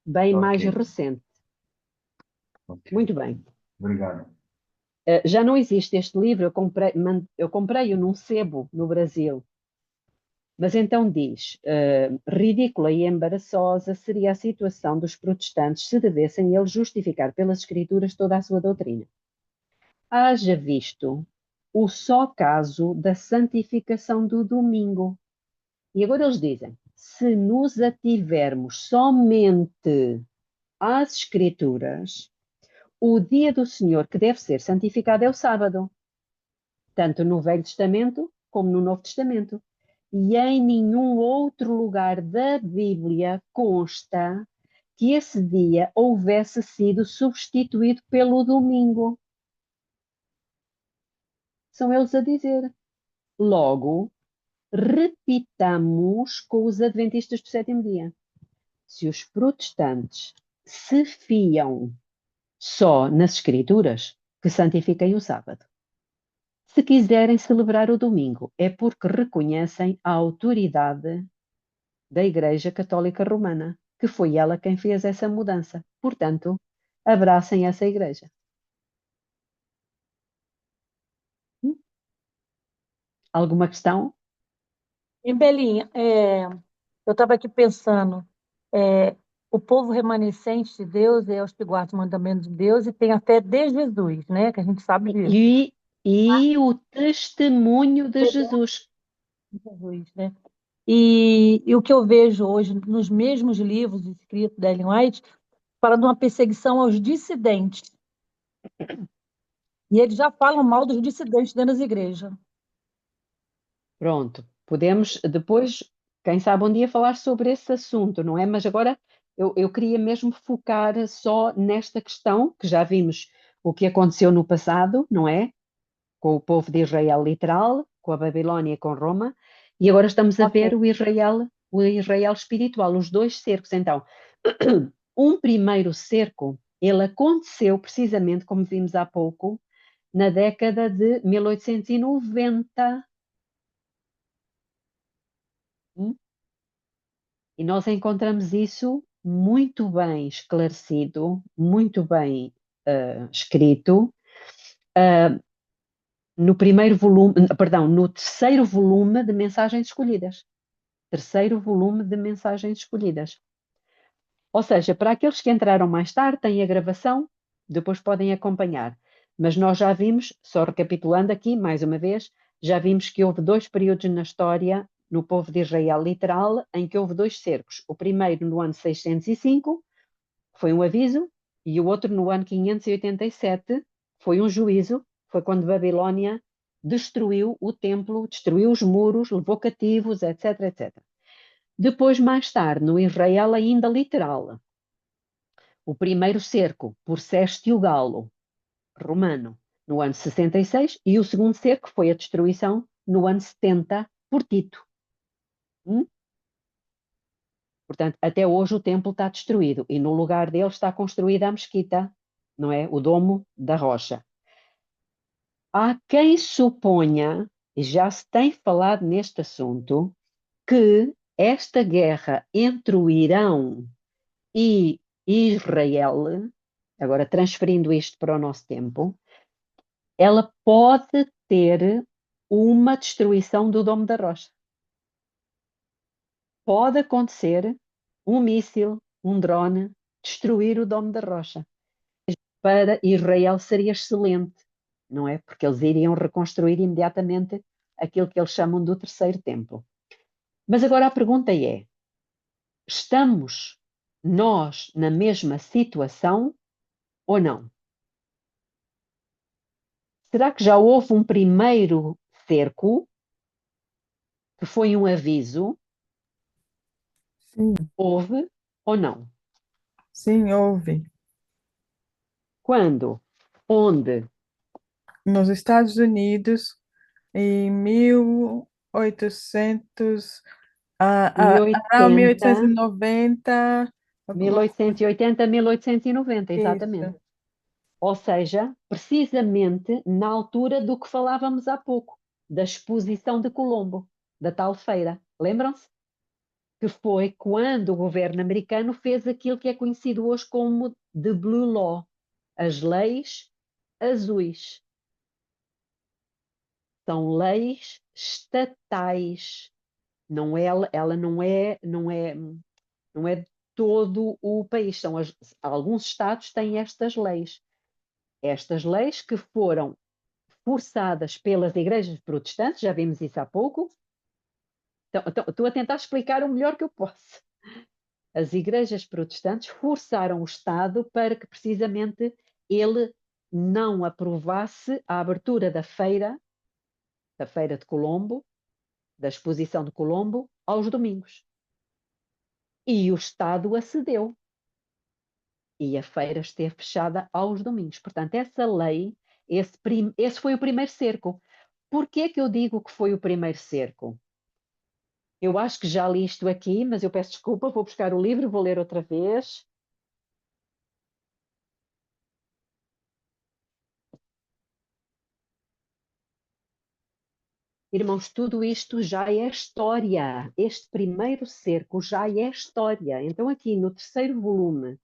bem mais Ok, recente. ok. Muito bem. Obrigado. Já não existe este livro, eu comprei-o num sebo no Brasil. Mas então diz, ridícula e embaraçosa seria a situação dos protestantes se devessem eles justificar pelas escrituras toda a sua doutrina. Haja visto o só caso da santificação do domingo. E agora eles dizem, se nos ativermos somente às escrituras, o dia do Senhor que deve ser santificado é o sábado, tanto no Velho Testamento como no Novo Testamento. E em nenhum outro lugar da Bíblia consta que esse dia houvesse sido substituído pelo domingo. São eles a dizer. Logo, repitamos com os adventistas do sétimo dia. Se os protestantes se fiam só nas escrituras, que santifiquem o sábado. Se quiserem celebrar o domingo, é porque reconhecem a autoridade da Igreja Católica Romana, que foi ela quem fez essa mudança. Portanto, abracem essa Igreja. Alguma questão? E Belinha, eu estava aqui pensando, é, o povo remanescente de Deus é os que guardam os mandamentos de Deus e tem a fé de Jesus, né? Que a gente sabe disso. E o testemunho de Jesus. Jesus, né? E o que eu vejo hoje nos mesmos livros escritos da Ellen White fala de uma perseguição aos dissidentes. E eles já falam mal dos dissidentes dentro das igrejas. Pronto, podemos depois, quem sabe um dia, falar sobre esse assunto, não é? Mas agora eu queria mesmo focar só nesta questão, que já vimos o que aconteceu no passado, não é? Com o povo de Israel literal, com a Babilónia e com Roma, e agora estamos a ver Ok. o Israel espiritual, os dois cercos. Então, um primeiro cerco, ele aconteceu precisamente, como vimos há pouco, na década de 1890. E nós encontramos isso muito bem esclarecido, muito bem escrito, no primeiro volume, perdão, no terceiro volume de Mensagens Escolhidas. Terceiro volume de Mensagens Escolhidas. Ou seja, para aqueles que entraram mais tarde, têm a gravação, depois podem acompanhar. Mas nós já vimos, só recapitulando aqui, mais uma vez, já vimos que houve dois períodos na história, no povo de Israel literal, em que houve dois cercos. O primeiro no ano 605, foi um aviso, e o outro no ano 587, foi um juízo, foi quando Babilónia destruiu o templo, destruiu os muros, levou cativos, etc, etc. Depois, mais tarde, no Israel ainda literal, o primeiro cerco por Sestio Galo, romano, no ano 66, e o segundo cerco foi a destruição no ano 70 por Tito. Portanto, até hoje o templo está destruído e no lugar dele está construída a mesquita, não é? O domo da rocha. Há quem suponha, e já se tem falado neste assunto, que esta guerra entre o Irão e Israel, agora transferindo isto para o nosso tempo, ela pode ter uma destruição do Domo da Rocha. Pode acontecer um míssil, um drone, destruir o Domo da Rocha. Para Israel seria excelente, não é? Porque eles iriam reconstruir imediatamente aquilo que eles chamam do terceiro templo. Mas agora a pergunta é: estamos nós na mesma situação ou não? Será que já houve um primeiro cerco que foi um aviso? Sim, Houve ou não? sim, houve. Quando? Onde? Nos Estados Unidos, em 1800, around 1080, 1890, alguma coisa. 1880, 1890, exatamente. Isso. Ou seja, precisamente na altura do que falávamos há pouco, da exposição de Colombo, da tal feira. Lembram-se? Que foi quando o governo americano fez aquilo que é conhecido hoje como The Blue Law, as leis azuis. São leis estatais. Não é, ela não é de todo o país. Alguns estados têm estas leis. Estas leis que foram forçadas pelas igrejas protestantes, já vimos isso há pouco. Então, estou a tentar explicar o melhor que eu posso. As igrejas protestantes forçaram o Estado para que precisamente ele não aprovasse a abertura da feira de Colombo, da exposição de Colombo, aos domingos. E o Estado acedeu. E a feira esteve fechada aos domingos. Portanto, essa lei, esse foi o primeiro cerco. Por que é que eu digo que foi o primeiro cerco? Eu acho que já li isto aqui, mas eu peço desculpa, vou buscar o livro, vou ler outra vez. Irmãos, tudo isto já é história. Este primeiro cerco já é história. Então, aqui no terceiro volume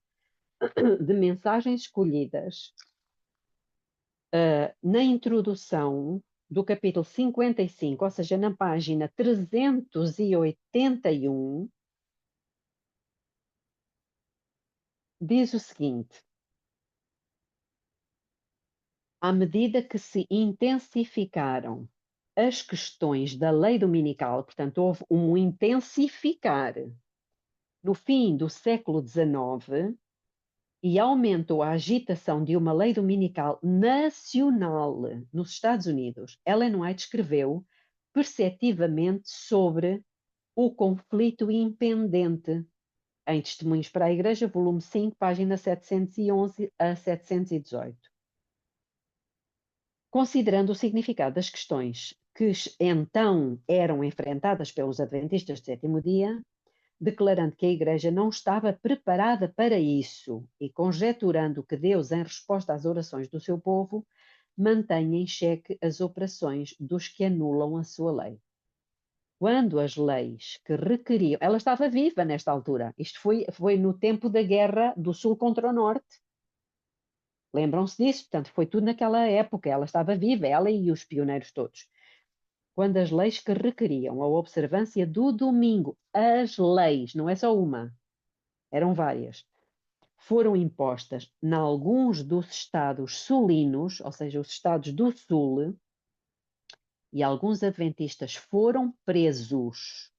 de Mensagens Escolhidas, na introdução do capítulo 55, ou seja, na página 381, diz o seguinte: à medida que se intensificaram as questões da lei dominical, portanto, houve um intensificar no fim do século XIX e aumentou a agitação de uma lei dominical nacional nos Estados Unidos. Ellen White escreveu perceptivamente sobre o conflito impendente em Testemunhos para a Igreja, volume 5, página 711 a 718. Considerando o significado das questões que então eram enfrentadas pelos adventistas do sétimo dia, declarando que a Igreja não estava preparada para isso e conjecturando que Deus, em resposta às orações do seu povo, mantém em xeque as operações dos que anulam a sua lei. Quando as leis que requeriam... Ela estava viva nesta altura. Isto foi no tempo da Guerra do Sul contra o Norte. Lembram-se disso? Portanto, foi tudo naquela época. Ela estava viva, ela e os pioneiros todos. Quando as leis que requeriam a observância do domingo, as leis, não é só uma, eram várias, foram impostas em alguns dos estados sulinos, ou seja, os estados do sul, e alguns adventistas foram presos,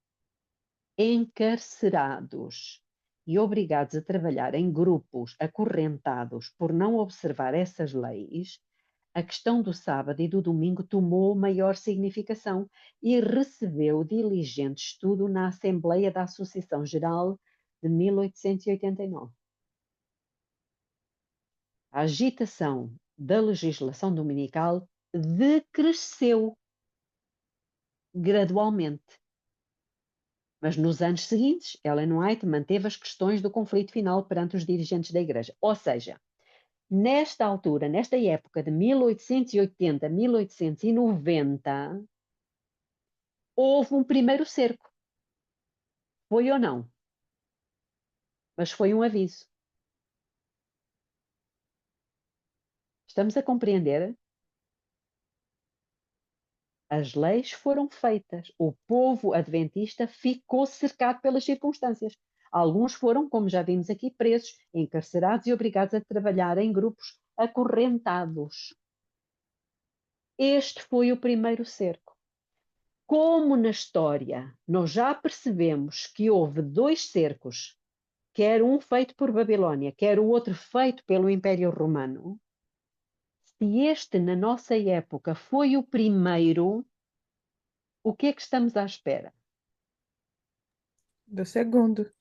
encarcerados e obrigados a trabalhar em grupos acorrentados por não observar essas leis, a questão do sábado e do domingo tomou maior significação e recebeu diligente estudo na Assembleia da Associação Geral de 1889. A agitação da legislação dominical decresceu gradualmente. Mas nos anos seguintes, Ellen White manteve as questões do conflito final perante os dirigentes da Igreja. Ou seja, Nesta altura, nesta época de 1880, 1890, houve um primeiro cerco. Foi ou não? Mas foi um aviso. Estamos a compreender? As leis foram feitas. O povo adventista ficou cercado pelas circunstâncias. Alguns foram, como já vimos aqui, presos, encarcerados e obrigados a trabalhar em grupos acorrentados. Este foi o primeiro cerco. Como na história nós já percebemos que houve dois cercos, quer um feito por Babilônia, quer o outro feito pelo Império Romano, se este, na nossa época, foi o primeiro, o que é que estamos à espera? Do segundo.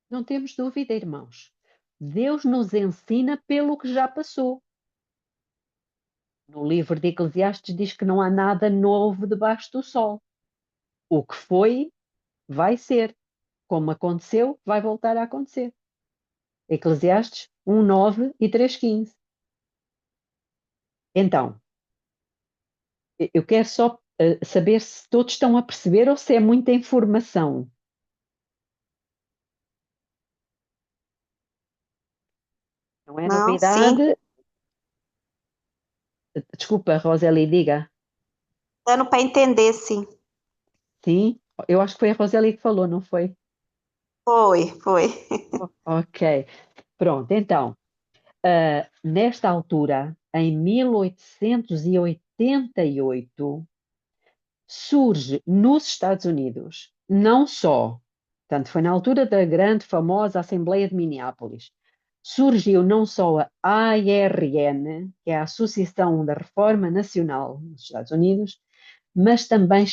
Não temos dúvida, irmãos. Deus nos ensina pelo que já passou. No livro de Eclesiastes diz que não há nada novo debaixo do sol. O que foi, vai ser. Como aconteceu, vai voltar a acontecer. Eclesiastes 1:9 e 3:15. Então, eu quero só saber se todos estão a perceber ou se é muita informação. Não é Não, sim, novidade. Desculpa, Roseli, diga. dando para entender, sim. Sim, eu acho que foi a Roseli que falou, não foi? Foi. Ok, pronto. Então, nesta altura, em 1888, surge nos Estados Unidos, não só, portanto, foi na altura da grande famosa Assembleia de Minneapolis, surgiu não só a ARN, que é a Associação da Reforma Nacional nos Estados Unidos, mas também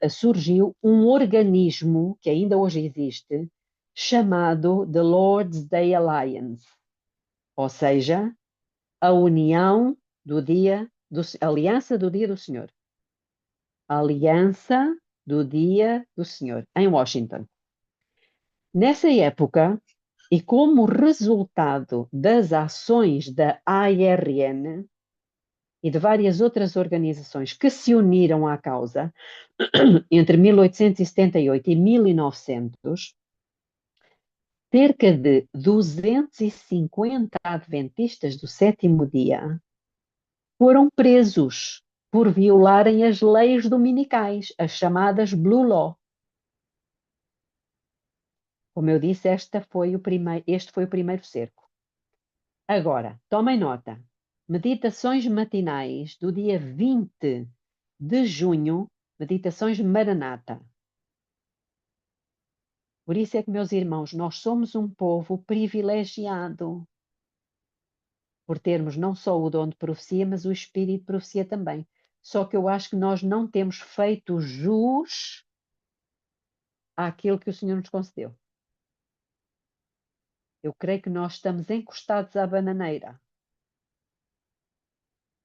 surgiu um organismo que ainda hoje existe, chamado The Lord's Day Alliance, ou seja, a União do Dia Aliança do Dia do Senhor. Aliança do Dia do Senhor, em Washington. Nessa época, e como resultado das ações da ARN e de várias outras organizações que se uniram à causa entre 1878 e 1900, cerca de 250 adventistas do sétimo dia foram presos por violarem as leis dominicais, as chamadas Blue Law. Como eu disse, este foi o primeiro cerco. Agora, tomem nota. Meditações matinais do dia 20 de junho, meditações Maranata. Por isso é que, meus irmãos, nós somos um povo privilegiado por termos não só o dom de profecia, mas o espírito de profecia também. Só que eu acho que nós não temos feito jus àquilo que o Senhor nos concedeu. Eu creio que nós estamos encostados à bananeira,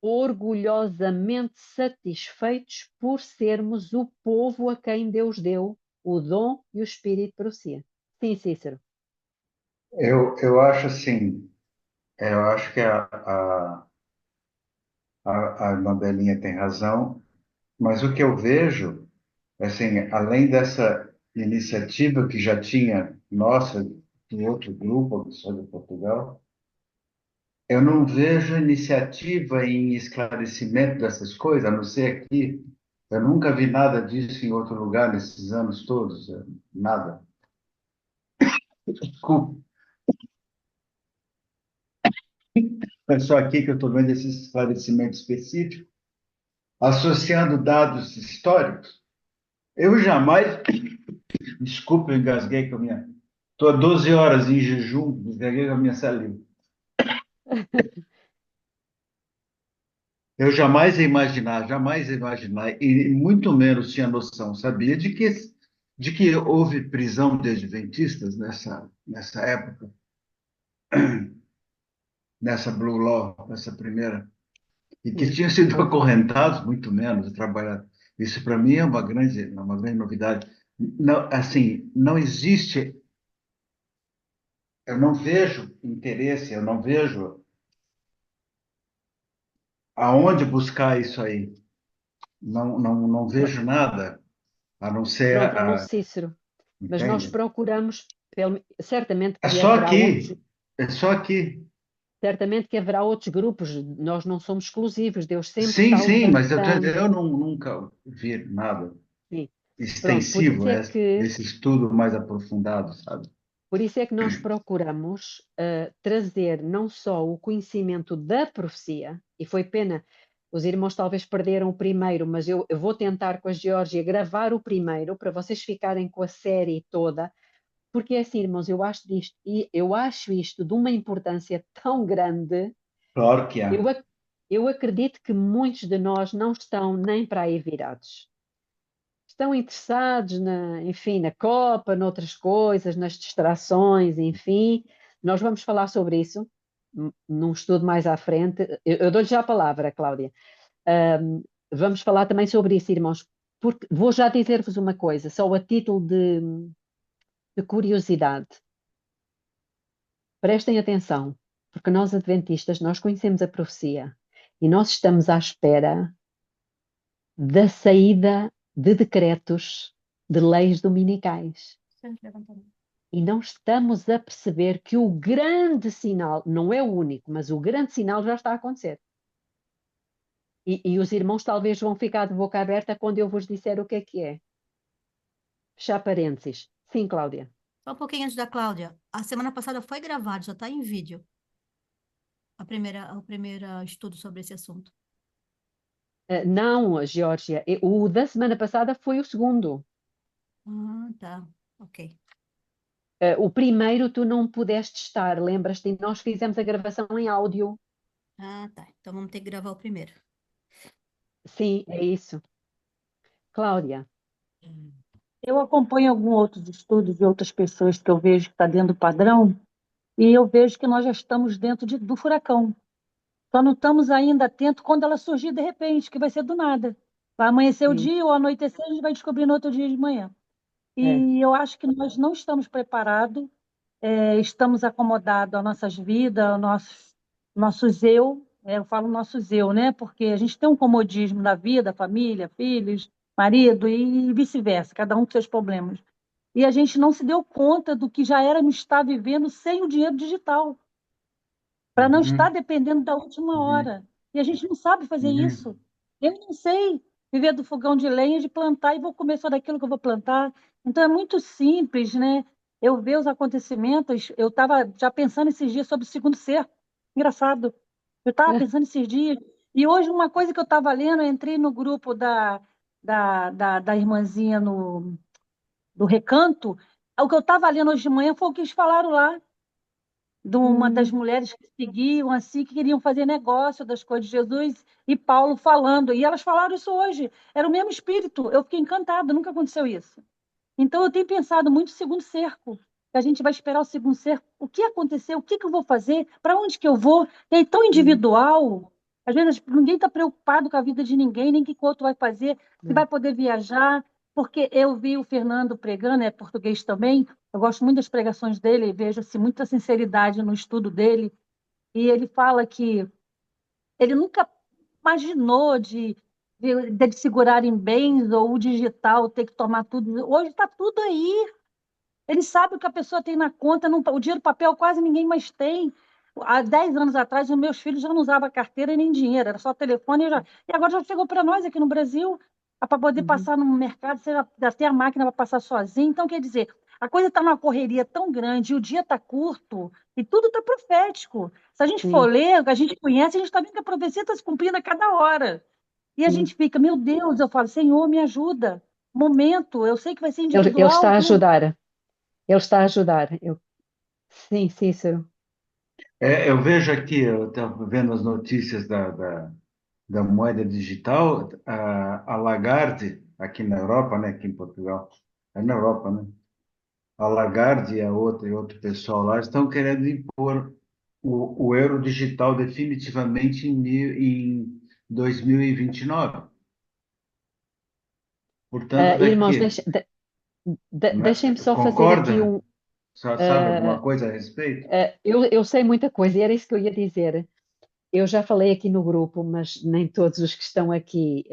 orgulhosamente satisfeitos por sermos o povo a quem Deus deu o dom e o espírito de profecia. Sim, Cícero. Eu acho assim, eu acho que a irmã Belinha tem razão, mas o que eu vejo, assim, além dessa iniciativa que já tinha nossa, de outro grupo, que sou de Portugal, eu não vejo iniciativa em esclarecimento dessas coisas, a não ser aqui. Eu nunca vi nada disso em outro lugar nesses anos todos, nada. Desculpa, é só aqui que eu estou vendo esse esclarecimento específico, associando dados históricos. Eu jamais, desculpa, eu engasguei com a minha. Estou há 12 horas em jejum, engasguei com a minha saliva. Eu jamais ia imaginar, e muito menos tinha noção, sabia, de que houve prisão de adventistas nessa época, nessa Blue Law, nessa primeira, e que tinham sido acorrentados, muito menos, trabalhar. Isso para mim é uma grande novidade. Não, assim, não existe eu não vejo interesse, eu não vejo aonde buscar isso aí. Não vejo nada, a não ser Pronto, irmão Cícero, mas nós entende? procuramos, certamente É que só haverá outros, aqui, é só aqui. certamente que haverá outros grupos, nós não somos exclusivos, Deus sempre Sim, está sim, mas levantando. eu nunca vi nada Sim. Pronto, extensivo, esse estudo mais aprofundado, sabe? por isso é que nós procuramos trazer não só o conhecimento da profecia, e foi pena, os irmãos talvez perderam o primeiro, mas eu vou tentar com a Geórgia gravar o primeiro para vocês ficarem com a série toda, porque é assim, irmãos, eu acho isto de uma importância tão grande, Claro que há. eu, eu acredito que muitos de nós não estão nem para aí virados. Estão interessados enfim, na Copa, noutras coisas, nas distrações, enfim. Nós vamos falar sobre isso num estudo mais à frente. Eu dou-lhe já a palavra, Cláudia. Vamos falar também sobre isso, irmãos, porque vou já dizer-vos uma coisa, só a título de curiosidade. Prestem atenção, porque nós adventistas, nós conhecemos a profecia e nós estamos à espera da saída de decretos de leis dominicais. E não estamos a perceber que o grande sinal, não é o único, mas o grande sinal já está a acontecer. E os irmãos talvez vão ficar de boca aberta quando eu vos disser o que é que é. Fechar parênteses. Sim, Cláudia. Só um pouquinho antes da Cláudia. A semana passada foi gravado, já está em vídeo. O primeiro estudo sobre esse assunto. Não, Geórgia, o da semana passada foi o segundo. Ah, tá. Ok. O primeiro tu não pudeste estar, lembras-te? Nós fizemos a gravação em áudio. Ah, tá. Então vamos ter que gravar o primeiro. Sim, é isso. Cláudia. Eu acompanho alguns outros estudos de outras pessoas que eu vejo que está dentro do padrão, e eu vejo que nós já estamos dentro do furacão. Só não estamos ainda atentos quando ela surgir de repente, que vai ser do nada. Vai amanhecer o Sim, dia ou anoitecer, a gente vai descobrir no outro dia de manhã. é. E eu acho que nós não estamos preparados, estamos acomodados às nossas vidas, ao nossos eu, eu falo nossos eu, né? Porque a gente tem um comodismo na vida, família, filhos, marido e vice-versa, cada um com seus problemas. E a gente não se deu conta do que já éramos estar vivendo sem o dinheiro digital, para não estar Uhum, dependendo da última uhum, hora. E a gente não sabe fazer uhum. isso. Eu não sei viver do fogão de lenha, de plantar, e vou comer só daquilo que eu vou plantar. Então é muito simples, né? Eu ver os acontecimentos, eu estava já pensando esses dias sobre o segundo cerco. Engraçado. Eu estava pensando esses dias. E hoje, uma coisa que eu estava lendo, eu entrei no grupo da irmãzinha do Recanto. O que eu estava lendo hoje de manhã foi o que eles falaram lá de uma das Hum, mulheres que seguiam assim, que queriam fazer negócio das coisas de Jesus, e Paulo falando. E elas falaram isso hoje. Era o mesmo espírito. Eu fiquei encantada, nunca aconteceu isso. Então, eu tenho pensado muito no segundo cerco. A gente vai esperar o segundo cerco. O que aconteceu? O que que eu vou fazer? Para onde que eu vou? É tão hum, individual. Às vezes, ninguém está preocupado com a vida de ninguém, nem o que o outro vai fazer, se é. vai poder viajar. Porque eu vi o Fernando pregando, é português também. Eu gosto muito das pregações dele, vejo assim, muita sinceridade no estudo dele. E ele fala que ele nunca imaginou de segurar em bens ou o digital ter que tomar tudo. Hoje está tudo aí. Ele sabe o que a pessoa tem na conta, o dinheiro papel quase ninguém mais tem. Há 10 anos atrás, os meus filhos já não usavam carteira e nem dinheiro, era só telefone. E agora já chegou para nós aqui no Brasil, para poder Uhum. passar no mercado, você já tem a máquina para passar sozinho. Então, quer dizer, a coisa está numa correria tão grande, e o dia está curto, e tudo está profético. Se a gente for Sim, ler, o que a gente conhece, a gente está vendo que a profecia está se cumprindo a cada hora. E a sim. gente fica, meu Deus, eu falo, Senhor, me ajuda. Momento, eu sei que vai ser Ele está individual, a tudo. ajudar. Ele está a ajudar. Sim, Cícero. Eu vejo aqui, eu estava vendo as notícias da moeda digital, a Lagarde, aqui na Europa, né, aqui em Portugal, é na Europa, né? A Lagarde e a outra e outro pessoal lá estão querendo impor o euro digital definitivamente em 2029. Portanto, Irmãos, daqui, deixem-me só fazer aqui concorda? Só sabe alguma coisa a respeito? Eu sei muita coisa e era isso que eu ia dizer. Eu já falei aqui no grupo, mas nem todos os que estão aqui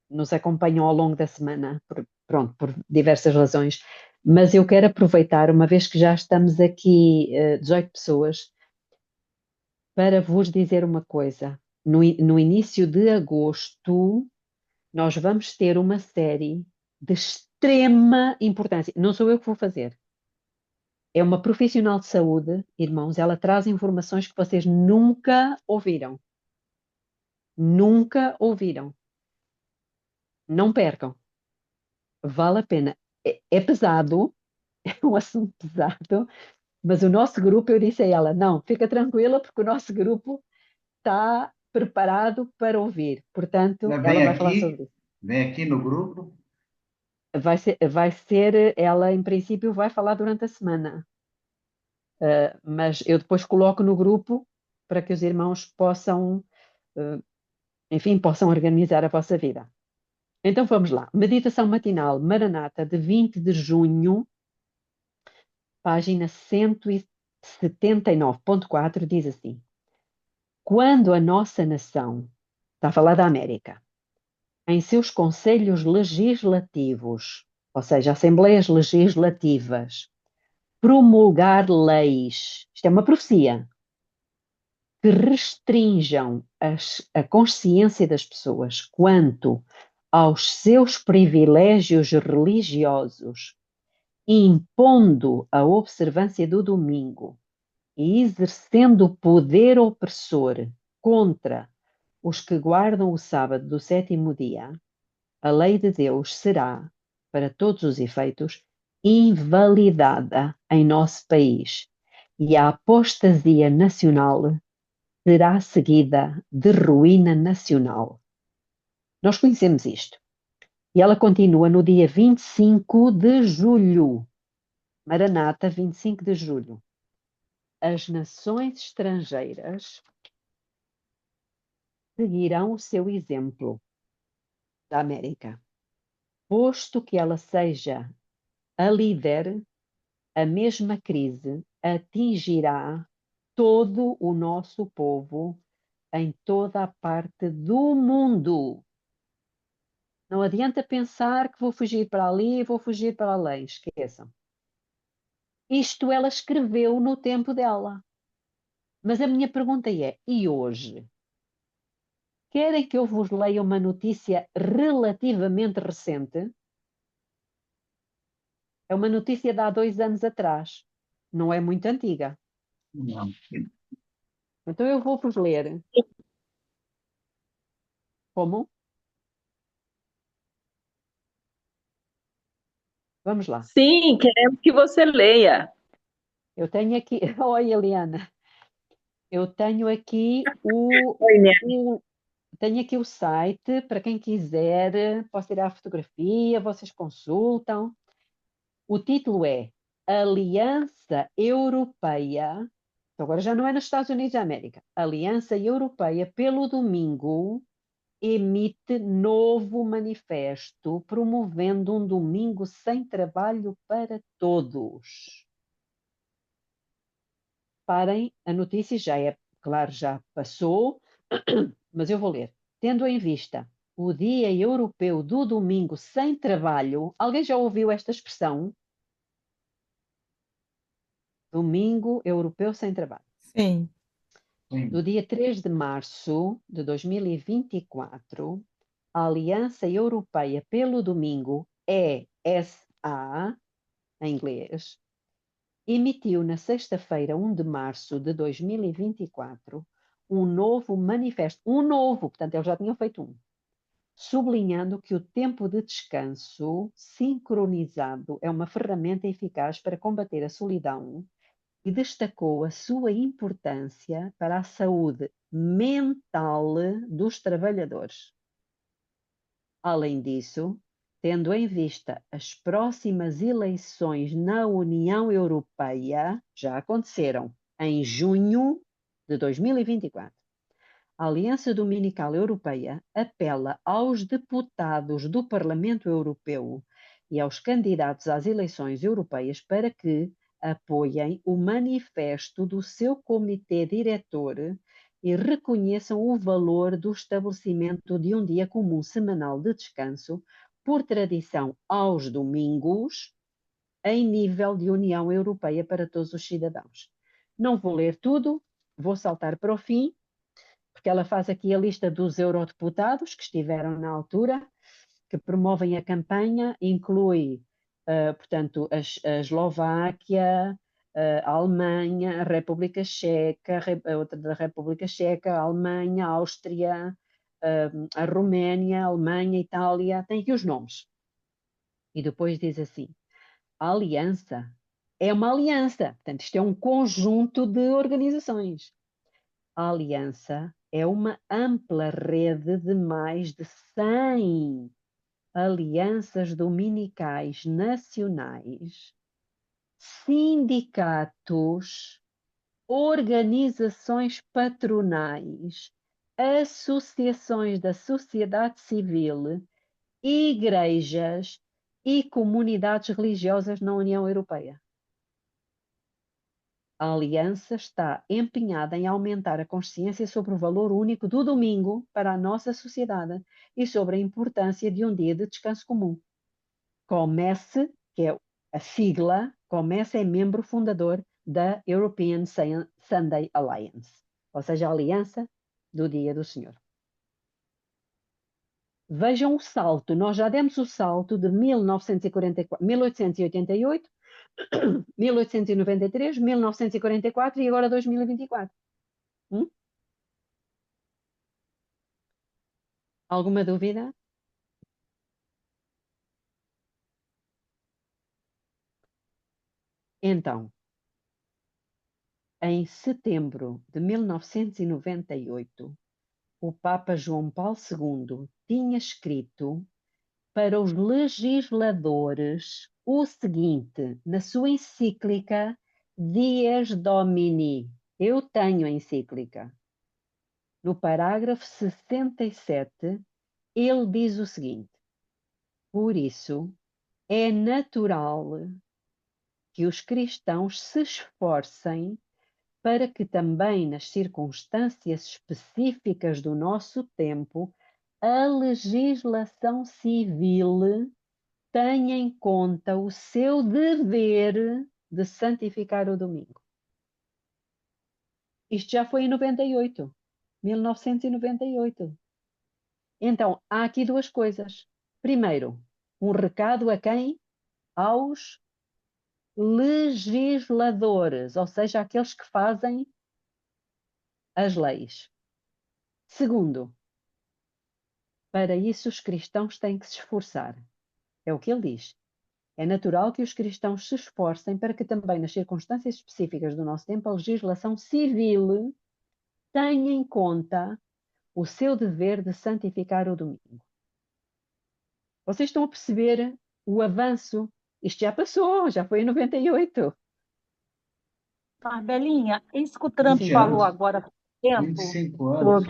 nos acompanham ao longo da semana, pronto, por diversas razões. Mas eu quero aproveitar, uma vez que já estamos aqui 18 pessoas, para vos dizer uma coisa. No início de agosto, nós vamos ter uma série de extrema importância. Não sou eu que vou fazer. É uma profissional de saúde, irmãos, ela traz informações que vocês nunca ouviram. Nunca ouviram. Não percam. Vale a pena. É pesado, é um assunto pesado, mas o nosso grupo, eu disse a ela, não, fica tranquila, porque o nosso grupo está preparado para ouvir. Portanto, Ela ela vai falar sobre isso. vem aqui no grupo. Vai ser, ela em princípio vai falar durante a semana. Mas eu depois coloco no grupo para que os irmãos possam, enfim, possam organizar a vossa vida. Então vamos lá. Meditação matinal Maranata de 20 de junho, página 179.4, diz assim: quando a nossa nação, está a falar da América, em seus conselhos legislativos, ou seja, assembleias legislativas, promulgar leis, isto é uma profecia, que restringam a consciência das pessoas quanto aos seus privilégios religiosos, impondo a observância do domingo e exercendo poder opressor contra os que guardam o sábado do sétimo dia, a lei de Deus será, para todos os efeitos, invalidada em nosso país e a apostasia nacional será seguida de ruína nacional. Nós conhecemos isto. E ela continua no dia 25 de julho. Maranata, 25 de julho. As nações estrangeiras seguirão o seu exemplo da América, posto que ela seja a líder, a mesma crise atingirá todo o nosso povo em toda a parte do mundo. Não adianta pensar que vou fugir para ali e vou fugir para além. Esqueçam. Isto ela escreveu no tempo dela. Mas a minha pergunta é, e hoje? Querem que eu vos leia uma notícia relativamente recente? É uma notícia de há 2 anos atrás. Não é muito antiga. Não. Então eu vou-vos ler. Como? Vamos lá. Sim, queremos que você leia. Eu tenho aqui... Oi, Eliana. Eu tenho aqui Oi, Né? tenho aqui o site, para quem quiser, posso tirar a fotografia, vocês consultam. O título é Aliança Europeia, agora já não é nos Estados Unidos da América, Aliança Europeia pelo domingo emite novo manifesto promovendo um domingo sem trabalho para todos. Parem, a notícia já é, claro, já passou, mas eu vou ler. Tendo em vista o Dia Europeu do Domingo sem trabalho, alguém já ouviu esta expressão? Domingo Europeu sem trabalho. Sim. No dia 3 de março de 2024, a Aliança Europeia pelo Domingo, ESA, em inglês, emitiu na sexta-feira, 1 de março de 2024, um novo manifesto, portanto, eles já tinham feito um, sublinhando que o tempo de descanso sincronizado é uma ferramenta eficaz para combater a solidão e destacou a sua importância para a saúde mental dos trabalhadores. Além disso, tendo em vista as próximas eleições na União Europeia, já aconteceram em junho de 2024, a Aliança Dominical Europeia apela aos deputados do Parlamento Europeu e aos candidatos às eleições europeias para que, apoiem o manifesto do seu comitê diretor e reconheçam o valor do estabelecimento de um dia comum semanal de descanso, por tradição aos domingos, em nível de União Europeia para todos os cidadãos. Não vou ler tudo, vou saltar para o fim, porque ela faz aqui a lista dos eurodeputados que estiveram na altura, que promovem a campanha, inclui, portanto, a Eslováquia, a Alemanha, a República Checa, a outra da República Checa, a Alemanha, a Áustria, a Roménia, a Alemanha, a Itália, tem aqui os nomes. E depois diz assim, a aliança é uma aliança, portanto, isto é um conjunto de organizações. A aliança é uma ampla rede de mais de 100 alianças dominicais nacionais, sindicatos, organizações patronais, associações da sociedade civil, igrejas e comunidades religiosas na União Europeia. A Aliança está empenhada em aumentar a consciência sobre o valor único do domingo para a nossa sociedade e sobre a importância de um dia de descanso comum. COMECE, que é a sigla, COMECE é membro fundador da European Sunday Alliance, ou seja, a Aliança do Dia do Senhor. Vejam o salto, nós já demos o salto de 1888, 1893, 1944 e agora 2024. Alguma dúvida? Então, em setembro de 1998, o Papa João Paulo II tinha escrito para os legisladores o seguinte, na sua encíclica Dies Domini. Eu tenho a encíclica. No parágrafo 67, ele diz o seguinte: por isso, é natural que os cristãos se esforcem para que também nas circunstâncias específicas do nosso tempo, a legislação civil tenha em conta o seu dever de santificar o domingo. Isto já foi em 98, 1998. Então, há aqui duas coisas. Primeiro, um recado a quem? Aos legisladores, ou seja, aqueles que fazem as leis. Segundo, para isso os cristãos têm que se esforçar. É o que ele diz. É natural que os cristãos se esforcem para que também nas circunstâncias específicas do nosso tempo a legislação civil tenha em conta o seu dever de santificar o domingo. Vocês estão a perceber o avanço? Isto já passou, já foi em 98. Belinha, isso que o Trump 20 falou anos, agora há pouco tempo 25 anos.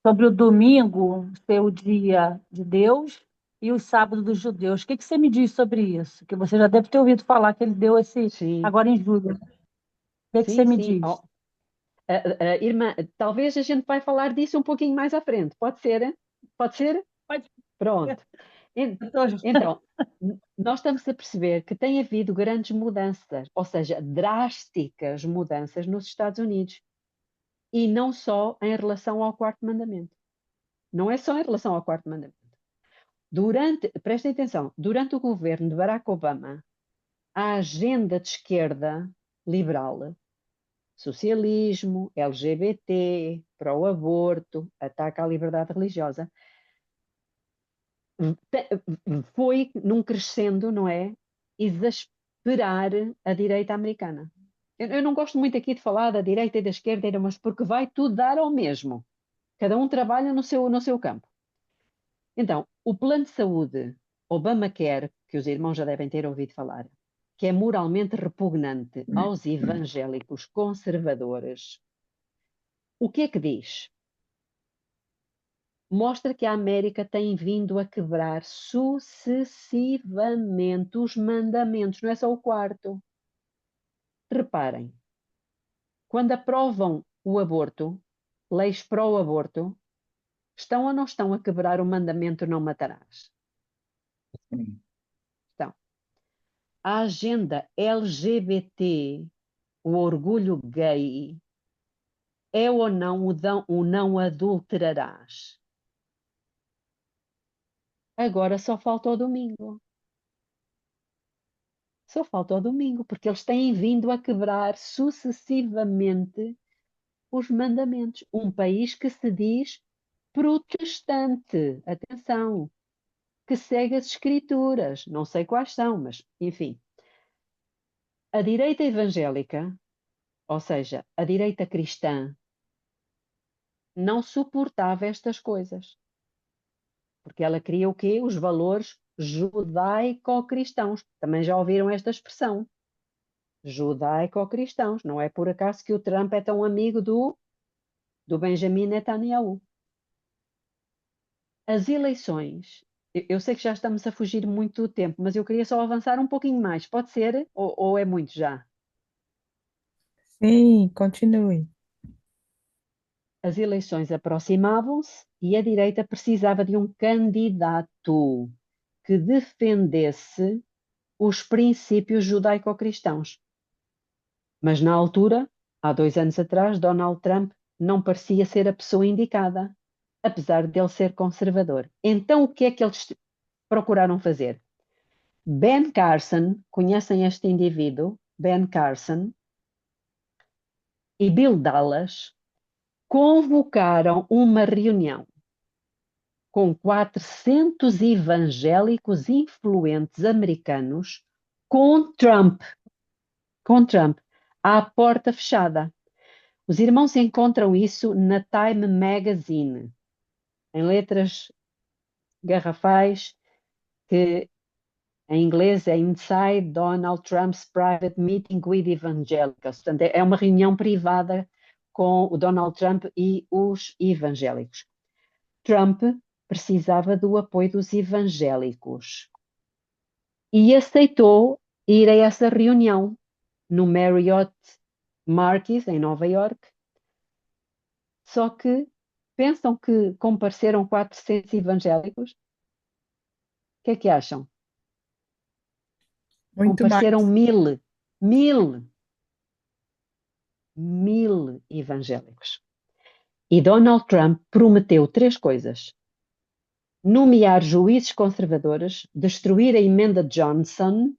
sobre o domingo ser o dia de Deus e o sábado dos judeus. O que você me diz sobre isso? Que você já deve ter ouvido falar que ele deu esse Sim. agora em julho. O que você me diz? Oh, irmã, talvez a gente vai falar disso um pouquinho mais à frente. Pode ser? Pode ser? Pode. Pronto. Então, nós estamos a perceber que tem havido grandes mudanças, ou seja, drásticas mudanças nos Estados Unidos. E não só em relação ao quarto mandamento. Não é só em relação ao quarto mandamento. Prestem atenção, durante o governo de Barack Obama, a agenda de esquerda liberal, socialismo, LGBT, pró-aborto, ataque à liberdade religiosa, foi num crescendo, não é? Exasperar a direita americana. Eu não gosto muito aqui de falar da direita e da esquerda, mas porque vai tudo dar ao mesmo. Cada um trabalha no seu campo. Então, o plano de saúde Obamacare, que os irmãos já devem ter ouvido falar, que é moralmente repugnante aos evangélicos conservadores, o que é que diz? Mostra que a América tem vindo a quebrar sucessivamente os mandamentos, não é só o quarto. Reparem, quando aprovam o aborto, leis pró-aborto, estão ou não estão a quebrar o mandamento não matarás? Sim. Estão. A agenda LGBT, o orgulho gay, é ou não o não adulterarás? Agora só falta o domingo. Só falta o domingo, porque eles têm vindo a quebrar sucessivamente os mandamentos. Um país que se diz protestante, atenção, que segue as escrituras, não sei quais são, mas enfim. A direita evangélica, ou seja, a direita cristã, não suportava estas coisas, porque ela queria o quê? Os valores judaico-cristãos. Também já ouviram esta expressão, judaico-cristãos. Não é por acaso que o Trump é tão amigo do Benjamin Netanyahu. As eleições, eu sei que já estamos a fugir muito do tempo, mas eu queria só avançar um pouquinho mais. Pode ser? Ou é muito já? Sim, continue. As eleições aproximavam-se e a direita precisava de um candidato que defendesse os princípios judaico-cristãos. Mas na altura, há 2 anos atrás, Donald Trump não parecia ser a pessoa indicada, apesar de ele ser conservador. Então, o que é que eles procuraram fazer? Ben Carson, conhecem este indivíduo? Ben Carson e Bill Dallas convocaram uma reunião com 400 evangélicos influentes americanos com Trump, à porta fechada. Os irmãos encontram isso na Time Magazine, em letras garrafais, que em inglês é Inside Donald Trump's Private Meeting with Evangelicals. Portanto, é uma reunião privada com o Donald Trump e os evangélicos. Trump precisava do apoio dos evangélicos e aceitou ir a essa reunião no Marriott Marquis, em Nova York. Só que pensam que compareceram 400 evangélicos? O que é que acham? Muito mais. Compareceram mil evangélicos. E Donald Trump prometeu 3 coisas: nomear juízes conservadores, destruir a emenda Johnson,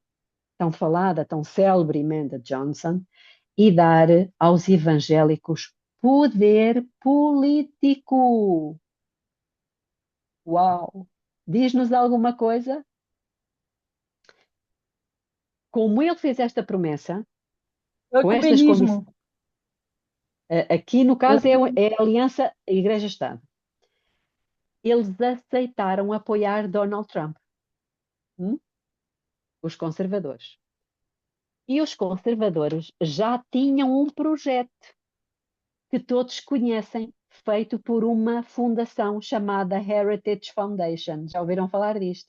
tão falada, tão célebre emenda Johnson, e dar aos evangélicos poder político. Uau! Diz-nos alguma coisa? Como ele fez esta promessa, O com estas condições, ecumenismo. aqui no caso é a Aliança Igreja-Estado, eles aceitaram apoiar Donald Trump, os conservadores. E os conservadores já tinham um projeto que todos conhecem, feito por uma fundação chamada Heritage Foundation. Já ouviram falar disto?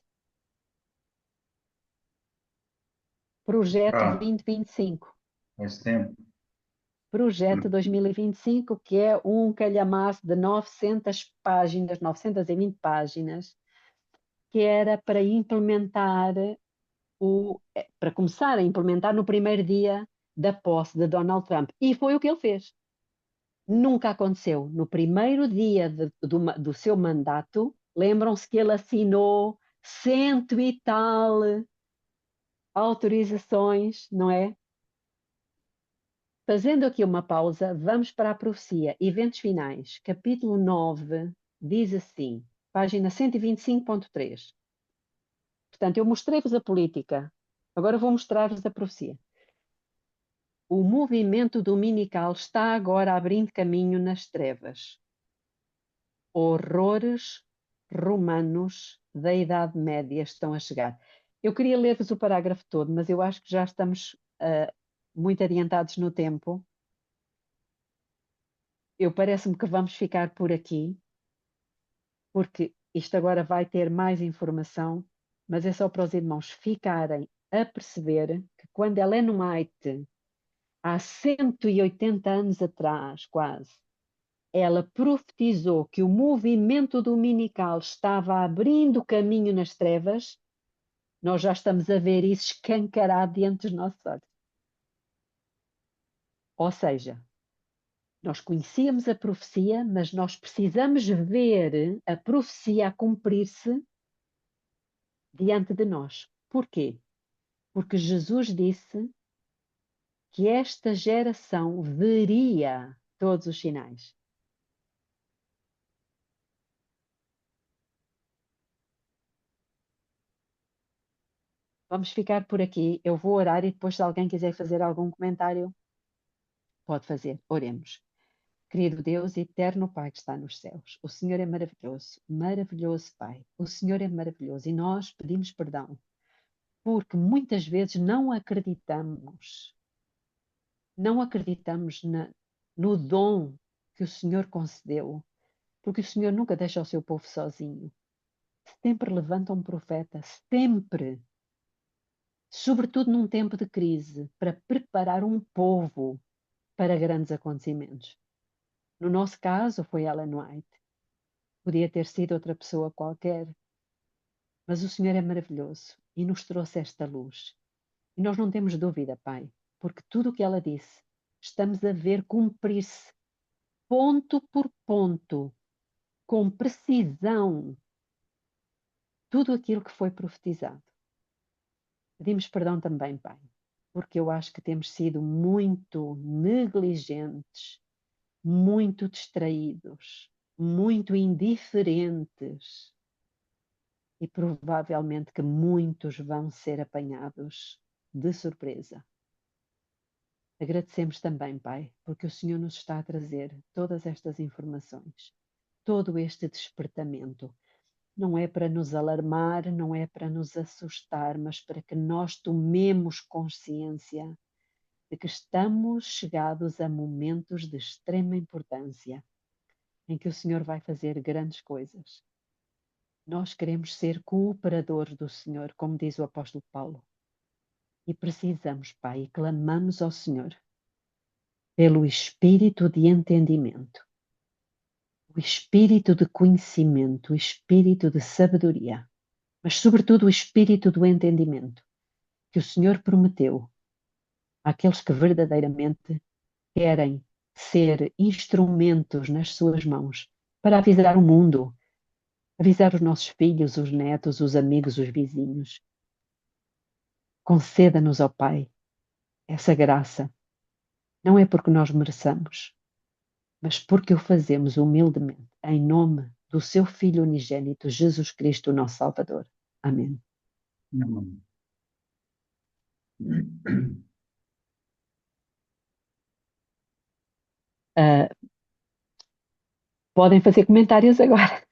Projeto Ah, 2025. faz tempo. Projeto 2025, que é um calhamaço de 900 páginas, 920 páginas, que era para implementar para começar a implementar no primeiro dia da posse de Donald Trump. E foi o que ele fez. Nunca aconteceu. No primeiro dia do seu mandato, lembram-se que ele assinou 100 e tal autorizações, não é? Fazendo aqui uma pausa, vamos para a profecia, eventos finais, capítulo 9, diz assim, página 125.3. Portanto, eu mostrei-vos a política, agora vou mostrar-vos a profecia. O movimento dominical está agora abrindo caminho nas trevas. Horrores romanos da Idade Média estão a chegar. Eu queria ler-vos o parágrafo todo, mas eu acho que já estamos muito adiantados no tempo. Parece-me que vamos ficar por aqui, porque isto agora vai ter mais informação, mas é só para os irmãos ficarem a perceber que quando Ellen White há 180 anos atrás, quase, ela profetizou que o movimento dominical estava abrindo caminho nas trevas, nós já estamos a ver isso escancarado diante dos nossos olhos. Ou seja, nós conhecíamos a profecia, mas nós precisamos ver a profecia a cumprir-se diante de nós. Porquê? Porque Jesus disse que esta geração veria todos os sinais. Vamos ficar por aqui. Eu vou orar e depois, se alguém quiser fazer algum comentário, pode fazer. Oremos. Querido Deus, eterno Pai que está nos céus, o Senhor é maravilhoso, maravilhoso Pai. O Senhor é maravilhoso e nós pedimos perdão porque muitas vezes não acreditamos no dom que o Senhor concedeu, porque o Senhor nunca deixa o seu povo sozinho. Sempre levanta um profeta, sempre. Sobretudo num tempo de crise, para preparar um povo para grandes acontecimentos. No nosso caso, foi Ellen White. Podia ter sido outra pessoa qualquer, mas o Senhor é maravilhoso e nos trouxe esta luz. E nós não temos dúvida, Pai, porque tudo o que ela disse, estamos a ver cumprir-se, ponto por ponto, com precisão, tudo aquilo que foi profetizado. Pedimos perdão também, Pai, porque eu acho que temos sido muito negligentes, muito distraídos, muito indiferentes e provavelmente que muitos vão ser apanhados de surpresa. Agradecemos também, Pai, porque o Senhor nos está a trazer todas estas informações, todo este despertamento. Não é para nos alarmar, não é para nos assustar, mas para que nós tomemos consciência de que estamos chegados a momentos de extrema importância, em que o Senhor vai fazer grandes coisas. Nós queremos ser cooperadores do Senhor, como diz o apóstolo Paulo. E precisamos, Pai, e clamamos ao Senhor pelo espírito de entendimento, o espírito de conhecimento, o espírito de sabedoria, mas sobretudo o espírito do entendimento, que o Senhor prometeu àqueles que verdadeiramente querem ser instrumentos nas suas mãos para avisar o mundo, avisar os nossos filhos, os netos, os amigos, os vizinhos. Conceda-nos, ó Pai, essa graça. Não é porque nós mereçamos, mas porque o fazemos humildemente, em nome do seu Filho unigênito, Jesus Cristo, nosso Salvador. Amém. Amém. Podem fazer comentários agora.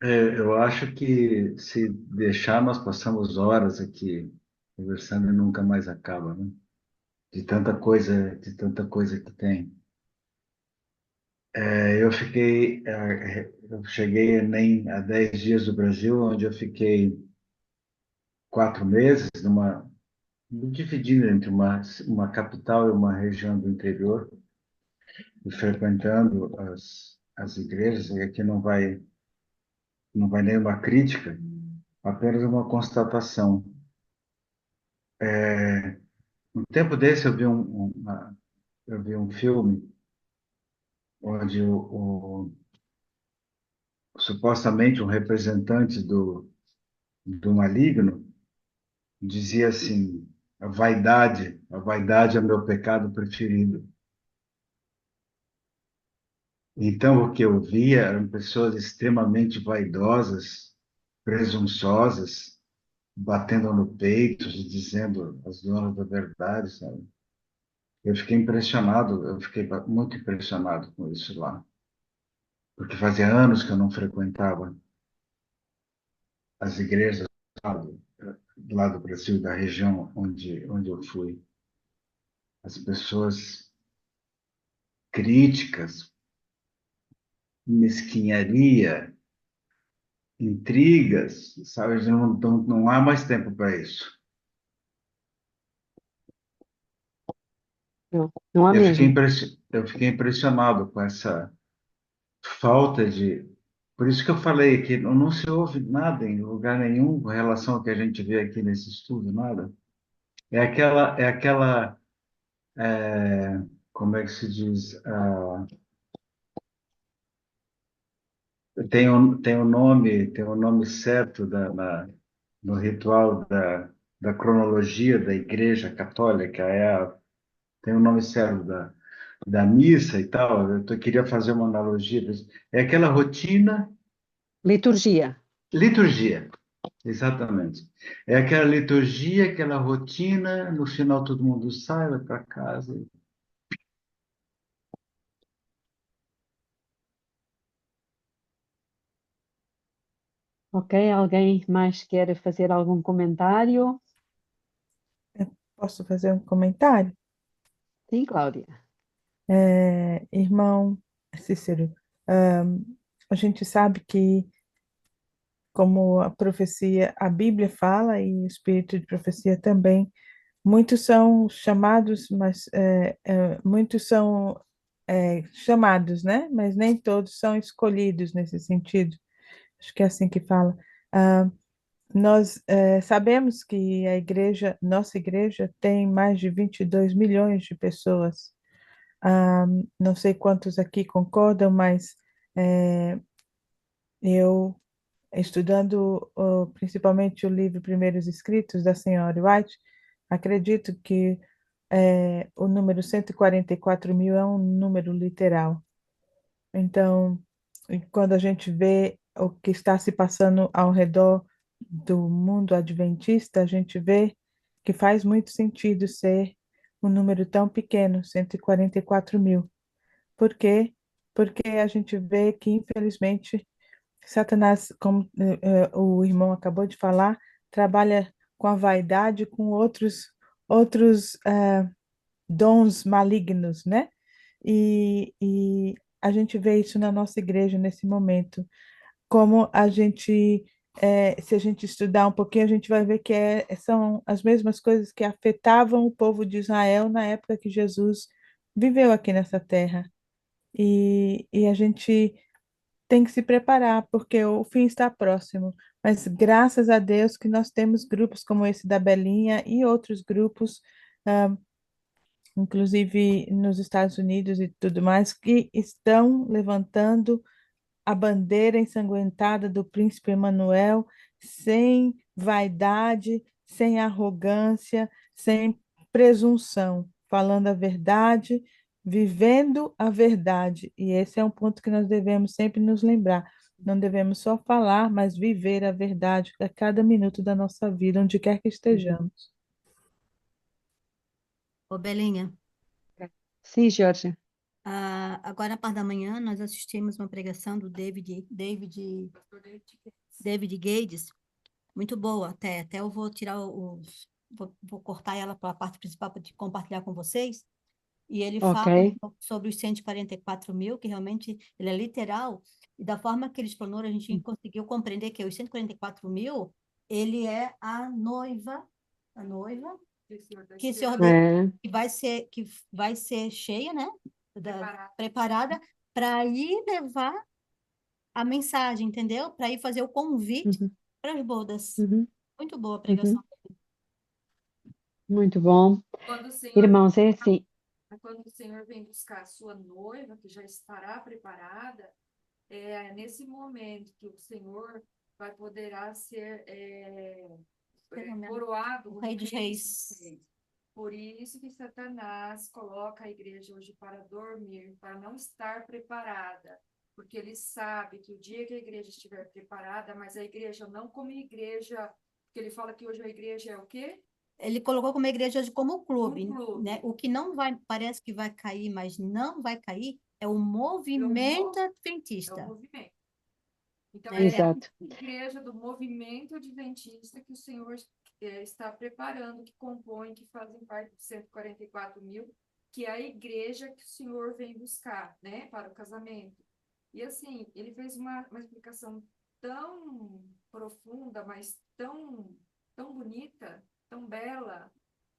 Eu acho que se deixar, nós passamos horas aqui conversando e nunca mais acaba, né? De tanta coisa que tem. Eu cheguei nem há 10 dias do Brasil, onde eu fiquei 4 meses, dividindo entre uma capital e uma região do interior, e frequentando as igrejas, e aqui não vai nenhuma crítica, apenas uma constatação. Um tempo desse eu vi um filme onde supostamente um representante do maligno dizia assim: a vaidade é meu pecado preferido. Então, o que eu via eram pessoas extremamente vaidosas, presunçosas, batendo no peito e dizendo as donas da verdade, sabe? Eu fiquei muito impressionado com isso lá, porque fazia anos que eu não frequentava as igrejas, sabe, lá do Brasil, da região onde eu fui. As pessoas críticas, mesquinharia, intrigas, sabe? Não há mais tempo para isso. Não há mesmo. Eu fiquei impressionado com essa falta de. Por isso que eu falei que não se ouve nada em lugar nenhum com relação ao que a gente vê aqui nesse estudo, nada. É, como é que se diz? Tem um nome certo no ritual da cronologia da Igreja Católica, tem um nome certo da missa e tal. Queria fazer uma analogia. É aquela rotina, Liturgia. liturgia, exatamente. É aquela liturgia, aquela rotina, no final todo mundo sai, vai para casa. Ok, alguém mais quer fazer algum comentário? Posso fazer um comentário? Sim, Cláudia. Irmão Cícero, a gente sabe que, como a profecia, a Bíblia fala e o espírito de profecia também, muitos são chamados, mas muitos são chamados, né? Mas nem todos são escolhidos nesse sentido. Acho que é assim que fala. Ah, nós sabemos que a igreja, nossa igreja, tem mais de 22 milhões de pessoas. Não sei quantos aqui concordam, mas eu, estudando principalmente o livro Primeiros Escritos da senhora White, acredito que o número 144 mil é um número literal. Então, e quando a gente vê o que está se passando ao redor do mundo adventista, a gente vê que faz muito sentido ser um número tão pequeno, 144 mil. Por quê? Porque a gente vê que, infelizmente, Satanás, como o irmão acabou de falar, trabalha com a vaidade, com outros dons malignos, né? E a gente vê isso na nossa igreja nesse momento. Como a gente, se a gente estudar um pouquinho, a gente vai ver que são as mesmas coisas que afetavam o povo de Israel na época que Jesus viveu aqui nessa terra. E a gente tem que se preparar, porque o fim está próximo. Mas graças a Deus que nós temos grupos como esse da Belinha e outros grupos, ah, inclusive nos Estados Unidos e tudo mais, que estão levantando a bandeira ensanguentada do príncipe Emanuel, sem vaidade, sem arrogância, sem presunção, falando a verdade, vivendo a verdade. E esse é um ponto que nós devemos sempre nos lembrar. Não devemos só falar, mas viver a verdade a cada minuto da nossa vida, onde quer que estejamos. Ô, Belinha, Sim, Jorge. agora na parte da manhã nós assistimos uma pregação do David Gates, muito boa até eu vou tirar vou cortar ela para a parte principal para compartilhar com vocês, e ele Ok. fala um pouco sobre os 144 mil, que realmente ele é literal, e da forma que ele explanou, a gente conseguiu compreender que os 144 mil, ele é a noiva que se ordena, É. que vai ser cheia, né? Preparada para ir levar a mensagem, entendeu? Para ir fazer o convite Uhum, para as bodas. uhum, Muito boa a uhum. pregação. Muito bom. Quando o Senhor Irmãos, é assim. Quando o Senhor vem buscar a sua noiva, que já estará preparada, é nesse momento que o Senhor vai poderá ser coroado O como Rei dos Rei Reis. dos Reis. Por isso que Satanás coloca a igreja hoje para dormir, para não estar preparada, porque ele sabe que o dia que a igreja estiver preparada, mas a igreja não como igreja, porque ele fala que hoje a igreja é o quê? Ele colocou como igreja hoje como clube, Um clube. né? O que não vai, parece que vai cair, mas não vai cair, é o movimento É adventista. o movimento. Então, É. é a Exato. igreja do movimento adventista que o Senhor está preparando, que compõe, que fazem parte dos 144 mil, que é a igreja que o Senhor vem buscar, né, para o casamento. E assim, ele fez uma explicação tão profunda, mas tão bonita, tão bela,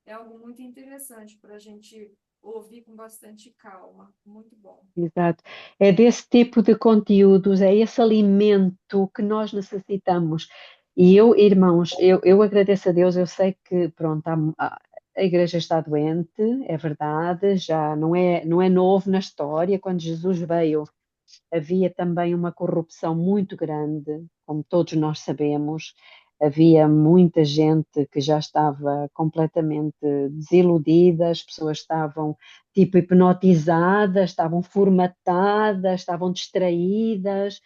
é algo muito interessante para a gente ouvir com bastante calma. Muito bom. Exato. É desse tipo de conteúdos, é esse alimento que nós necessitamos. E eu, irmãos, eu agradeço a Deus, eu sei que, pronto, a igreja está doente, é verdade, já não é novo na história. Quando Jesus veio, havia também uma corrupção muito grande, como todos nós sabemos. Havia muita gente que já estava completamente desiludida, as pessoas estavam tipo hipnotizadas, estavam formatadas, estavam distraídas.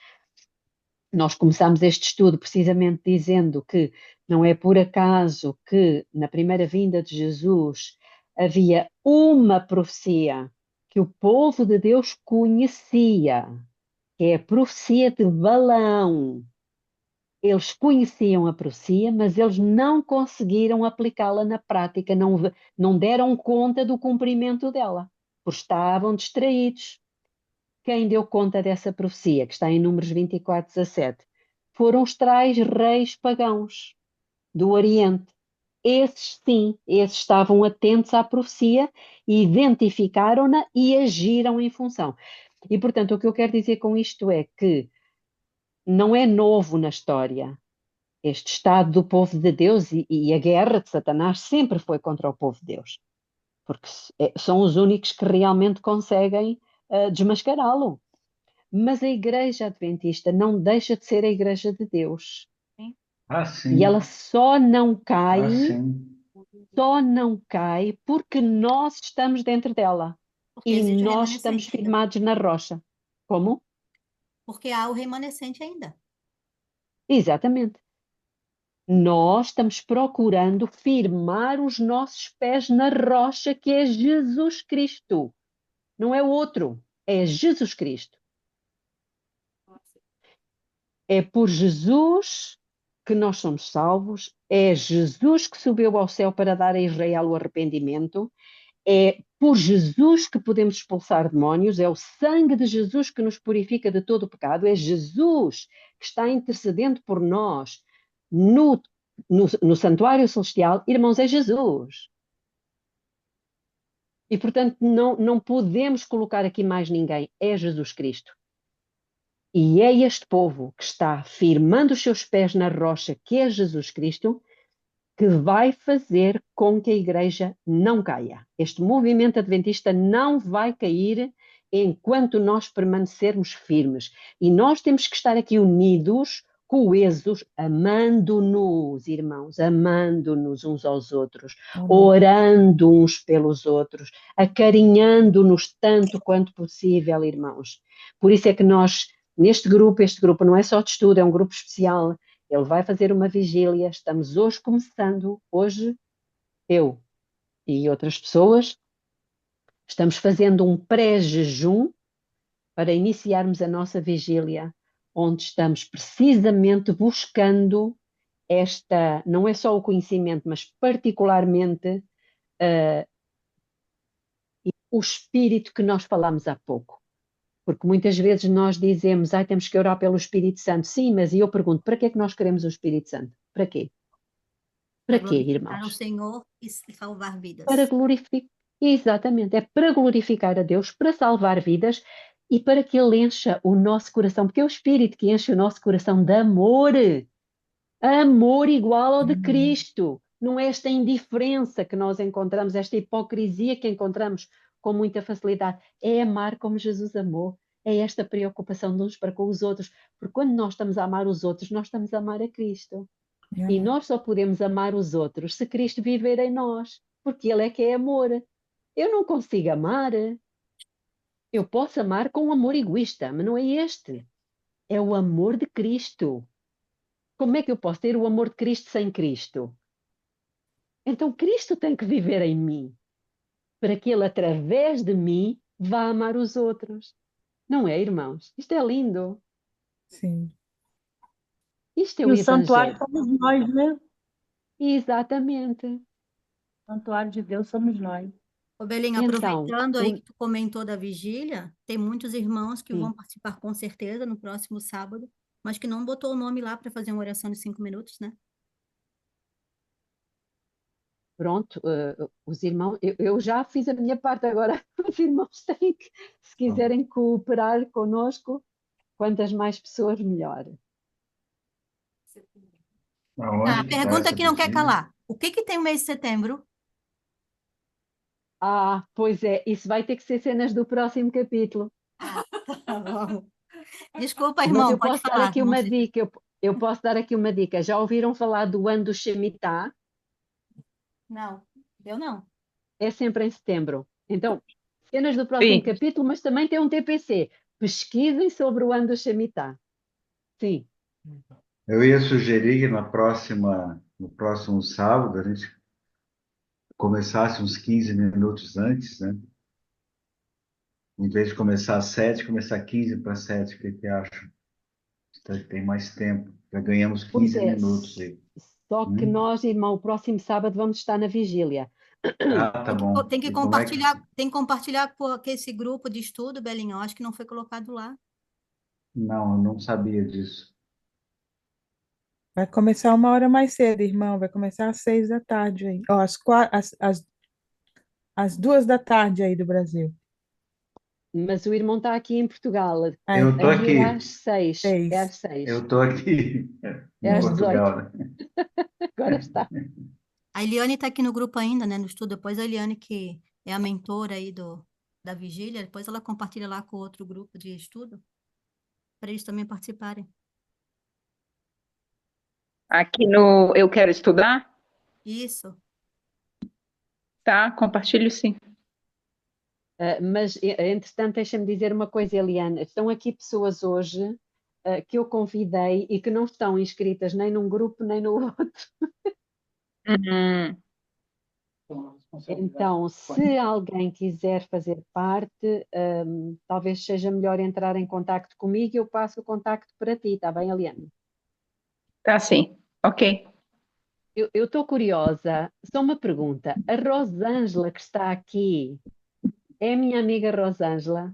Nós começámos este estudo precisamente dizendo que não é por acaso que na primeira vinda de Jesus havia uma profecia que o povo de Deus conhecia, que é a profecia de Balaão. Eles conheciam a profecia, mas eles não conseguiram aplicá-la na prática, não deram conta do cumprimento dela, porque estavam distraídos. Quem deu conta dessa profecia, que está em Números 24:17, foram os tais reis pagãos do Oriente. Esses sim, esses estavam atentos à profecia, identificaram-na e agiram em função. E, portanto, o que eu quero dizer com isto é que não é novo na história. Este estado do povo de Deus e a guerra de Satanás sempre foi contra o povo de Deus, porque são os únicos que realmente conseguem desmascará-lo. Mas a Igreja Adventista não deixa de ser a Igreja de Deus. Ah, E ela sim. só não Ah, cai, sim. porque nós estamos dentro dela. Porque E existe o nós estamos remanescente ainda. firmados na rocha. Como? Porque há o remanescente ainda. Exatamente. Nós estamos procurando firmar os nossos pés na rocha que é Jesus Cristo. Não é outro, é Jesus Cristo. É por Jesus que nós somos salvos, é Jesus que subiu ao céu para dar a Israel o arrependimento, é por Jesus que podemos expulsar demónios, é o sangue de Jesus que nos purifica de todo o pecado, é Jesus que está intercedendo por nós no santuário celestial. Irmãos, é Jesus. E, portanto, não podemos colocar aqui mais ninguém, é Jesus Cristo. E é este povo que está firmando os seus pés na rocha, que é Jesus Cristo, que vai fazer com que a igreja não caia. Este movimento adventista não vai cair enquanto nós permanecermos firmes. E nós temos que estar aqui unidos, coesos, amando-nos, irmãos, amando-nos uns aos outros, Amém. orando uns pelos outros, acarinhando-nos tanto quanto possível, irmãos. Por isso é que nós, neste grupo, este grupo não é só de estudo, é um grupo especial. Ele vai fazer uma vigília. Estamos hoje começando, hoje eu e outras pessoas, estamos fazendo um pré-jejum para iniciarmos a nossa vigília, onde estamos precisamente buscando não é só o conhecimento, mas particularmente o espírito que nós falámos há pouco. Porque muitas vezes nós dizemos, temos que orar pelo Espírito Santo. Sim, mas eu pergunto, para que é que nós queremos o Espírito Santo? Para quê? Para quê, Glorificar ao irmãos? Senhor e salvar vidas. Para glorificar, exatamente, é para glorificar a Deus, para salvar vidas e para que Ele encha o nosso coração, porque é o Espírito que enche o nosso coração de amor, amor igual ao de Amém. Cristo. Não é esta indiferença que nós encontramos, esta hipocrisia que encontramos com muita facilidade. É amar como Jesus amou. É esta preocupação de uns para com os outros, porque quando nós estamos a amar os outros, nós estamos a amar a Cristo. E Amém. nós só podemos amar os outros se Cristo viver em nós, porque Ele é que é amor. Eu não consigo amar. Eu posso amar com um amor egoísta, mas não é este. É o amor de Cristo. Como é que eu posso ter o amor de Cristo sem Cristo? Então Cristo tem que viver em mim, para que Ele, através de mim, vá amar os outros. Não é, irmãos? Isto é lindo. Sim. Isto é E o o santuário Evangelho. somos nós, né? Exatamente. O santuário de Deus somos nós. Ô, Belinha, Então, aproveitando aí que tu comentou da vigília, tem muitos irmãos que vão sim. participar com certeza no próximo sábado, mas que não botou o nome lá para fazer uma oração de 5 minutos, né? pronto, os irmãos, eu já fiz a minha parte, agora os irmãos têm que, se quiserem cooperar conosco, quantas mais pessoas, melhor. Tá, Aonde a que está pergunta essa que não quer vigília? calar. O que que tem o mês de setembro? Ah, pois é, isso vai ter que ser cenas do próximo capítulo. Tá bom. Desculpa, Mas irmão, eu pode posso dar falar. aqui Não uma sei. dica, eu posso dar aqui uma dica. Já ouviram falar do ano do Shemitah? Não, eu não. É sempre em setembro. Então, cenas do próximo Sim. capítulo, mas também tem um TPC. Pesquisem sobre o ano do Shemitah. Sim. Eu ia sugerir que no próximo sábado, a gente começasse uns 15 minutos antes, né? Em vez de começar às 7, começar 15 para 7, o que que acham? Tem mais tempo. Já ganhamos Pois 15 é, minutos aí. só que nós, irmão, o próximo sábado vamos estar na vigília. Ah, tá bom. Tem que E como é que... compartilhar com esse grupo de estudo, Belinho. Acho que não foi colocado lá. Não, eu não sabia disso. Vai começar uma hora mais cedo, irmão. Vai começar às 6 da tarde aí. Ó, às 2 da tarde aí do Brasil. Mas o irmão está aqui em Portugal. Ah, Eu tô Aí é aqui. às 6. É 6. às 6. Eu tô aqui É em às 18. Portugal, né? Agora está. A Eliane está aqui no grupo ainda, né, no estudo. Depois a Eliane, que é a mentora aí da vigília, depois ela compartilha lá com outro grupo de estudo, para eles também participarem. Aqui no Eu Quero Estudar, Isso. tá? Compartilho sim. Mas, entretanto, deixa-me dizer uma coisa, Eliane. Estão aqui pessoas hoje que eu convidei e que não estão inscritas nem num grupo nem no outro. Uhum. Então, se alguém quiser fazer parte, talvez seja melhor entrar em contacto comigo e eu passo o contacto para ti, está bem, Eliane? Tá sim. Ok. Eu estou curiosa, só uma pergunta. A Rosângela que está aqui é a minha amiga Rosângela?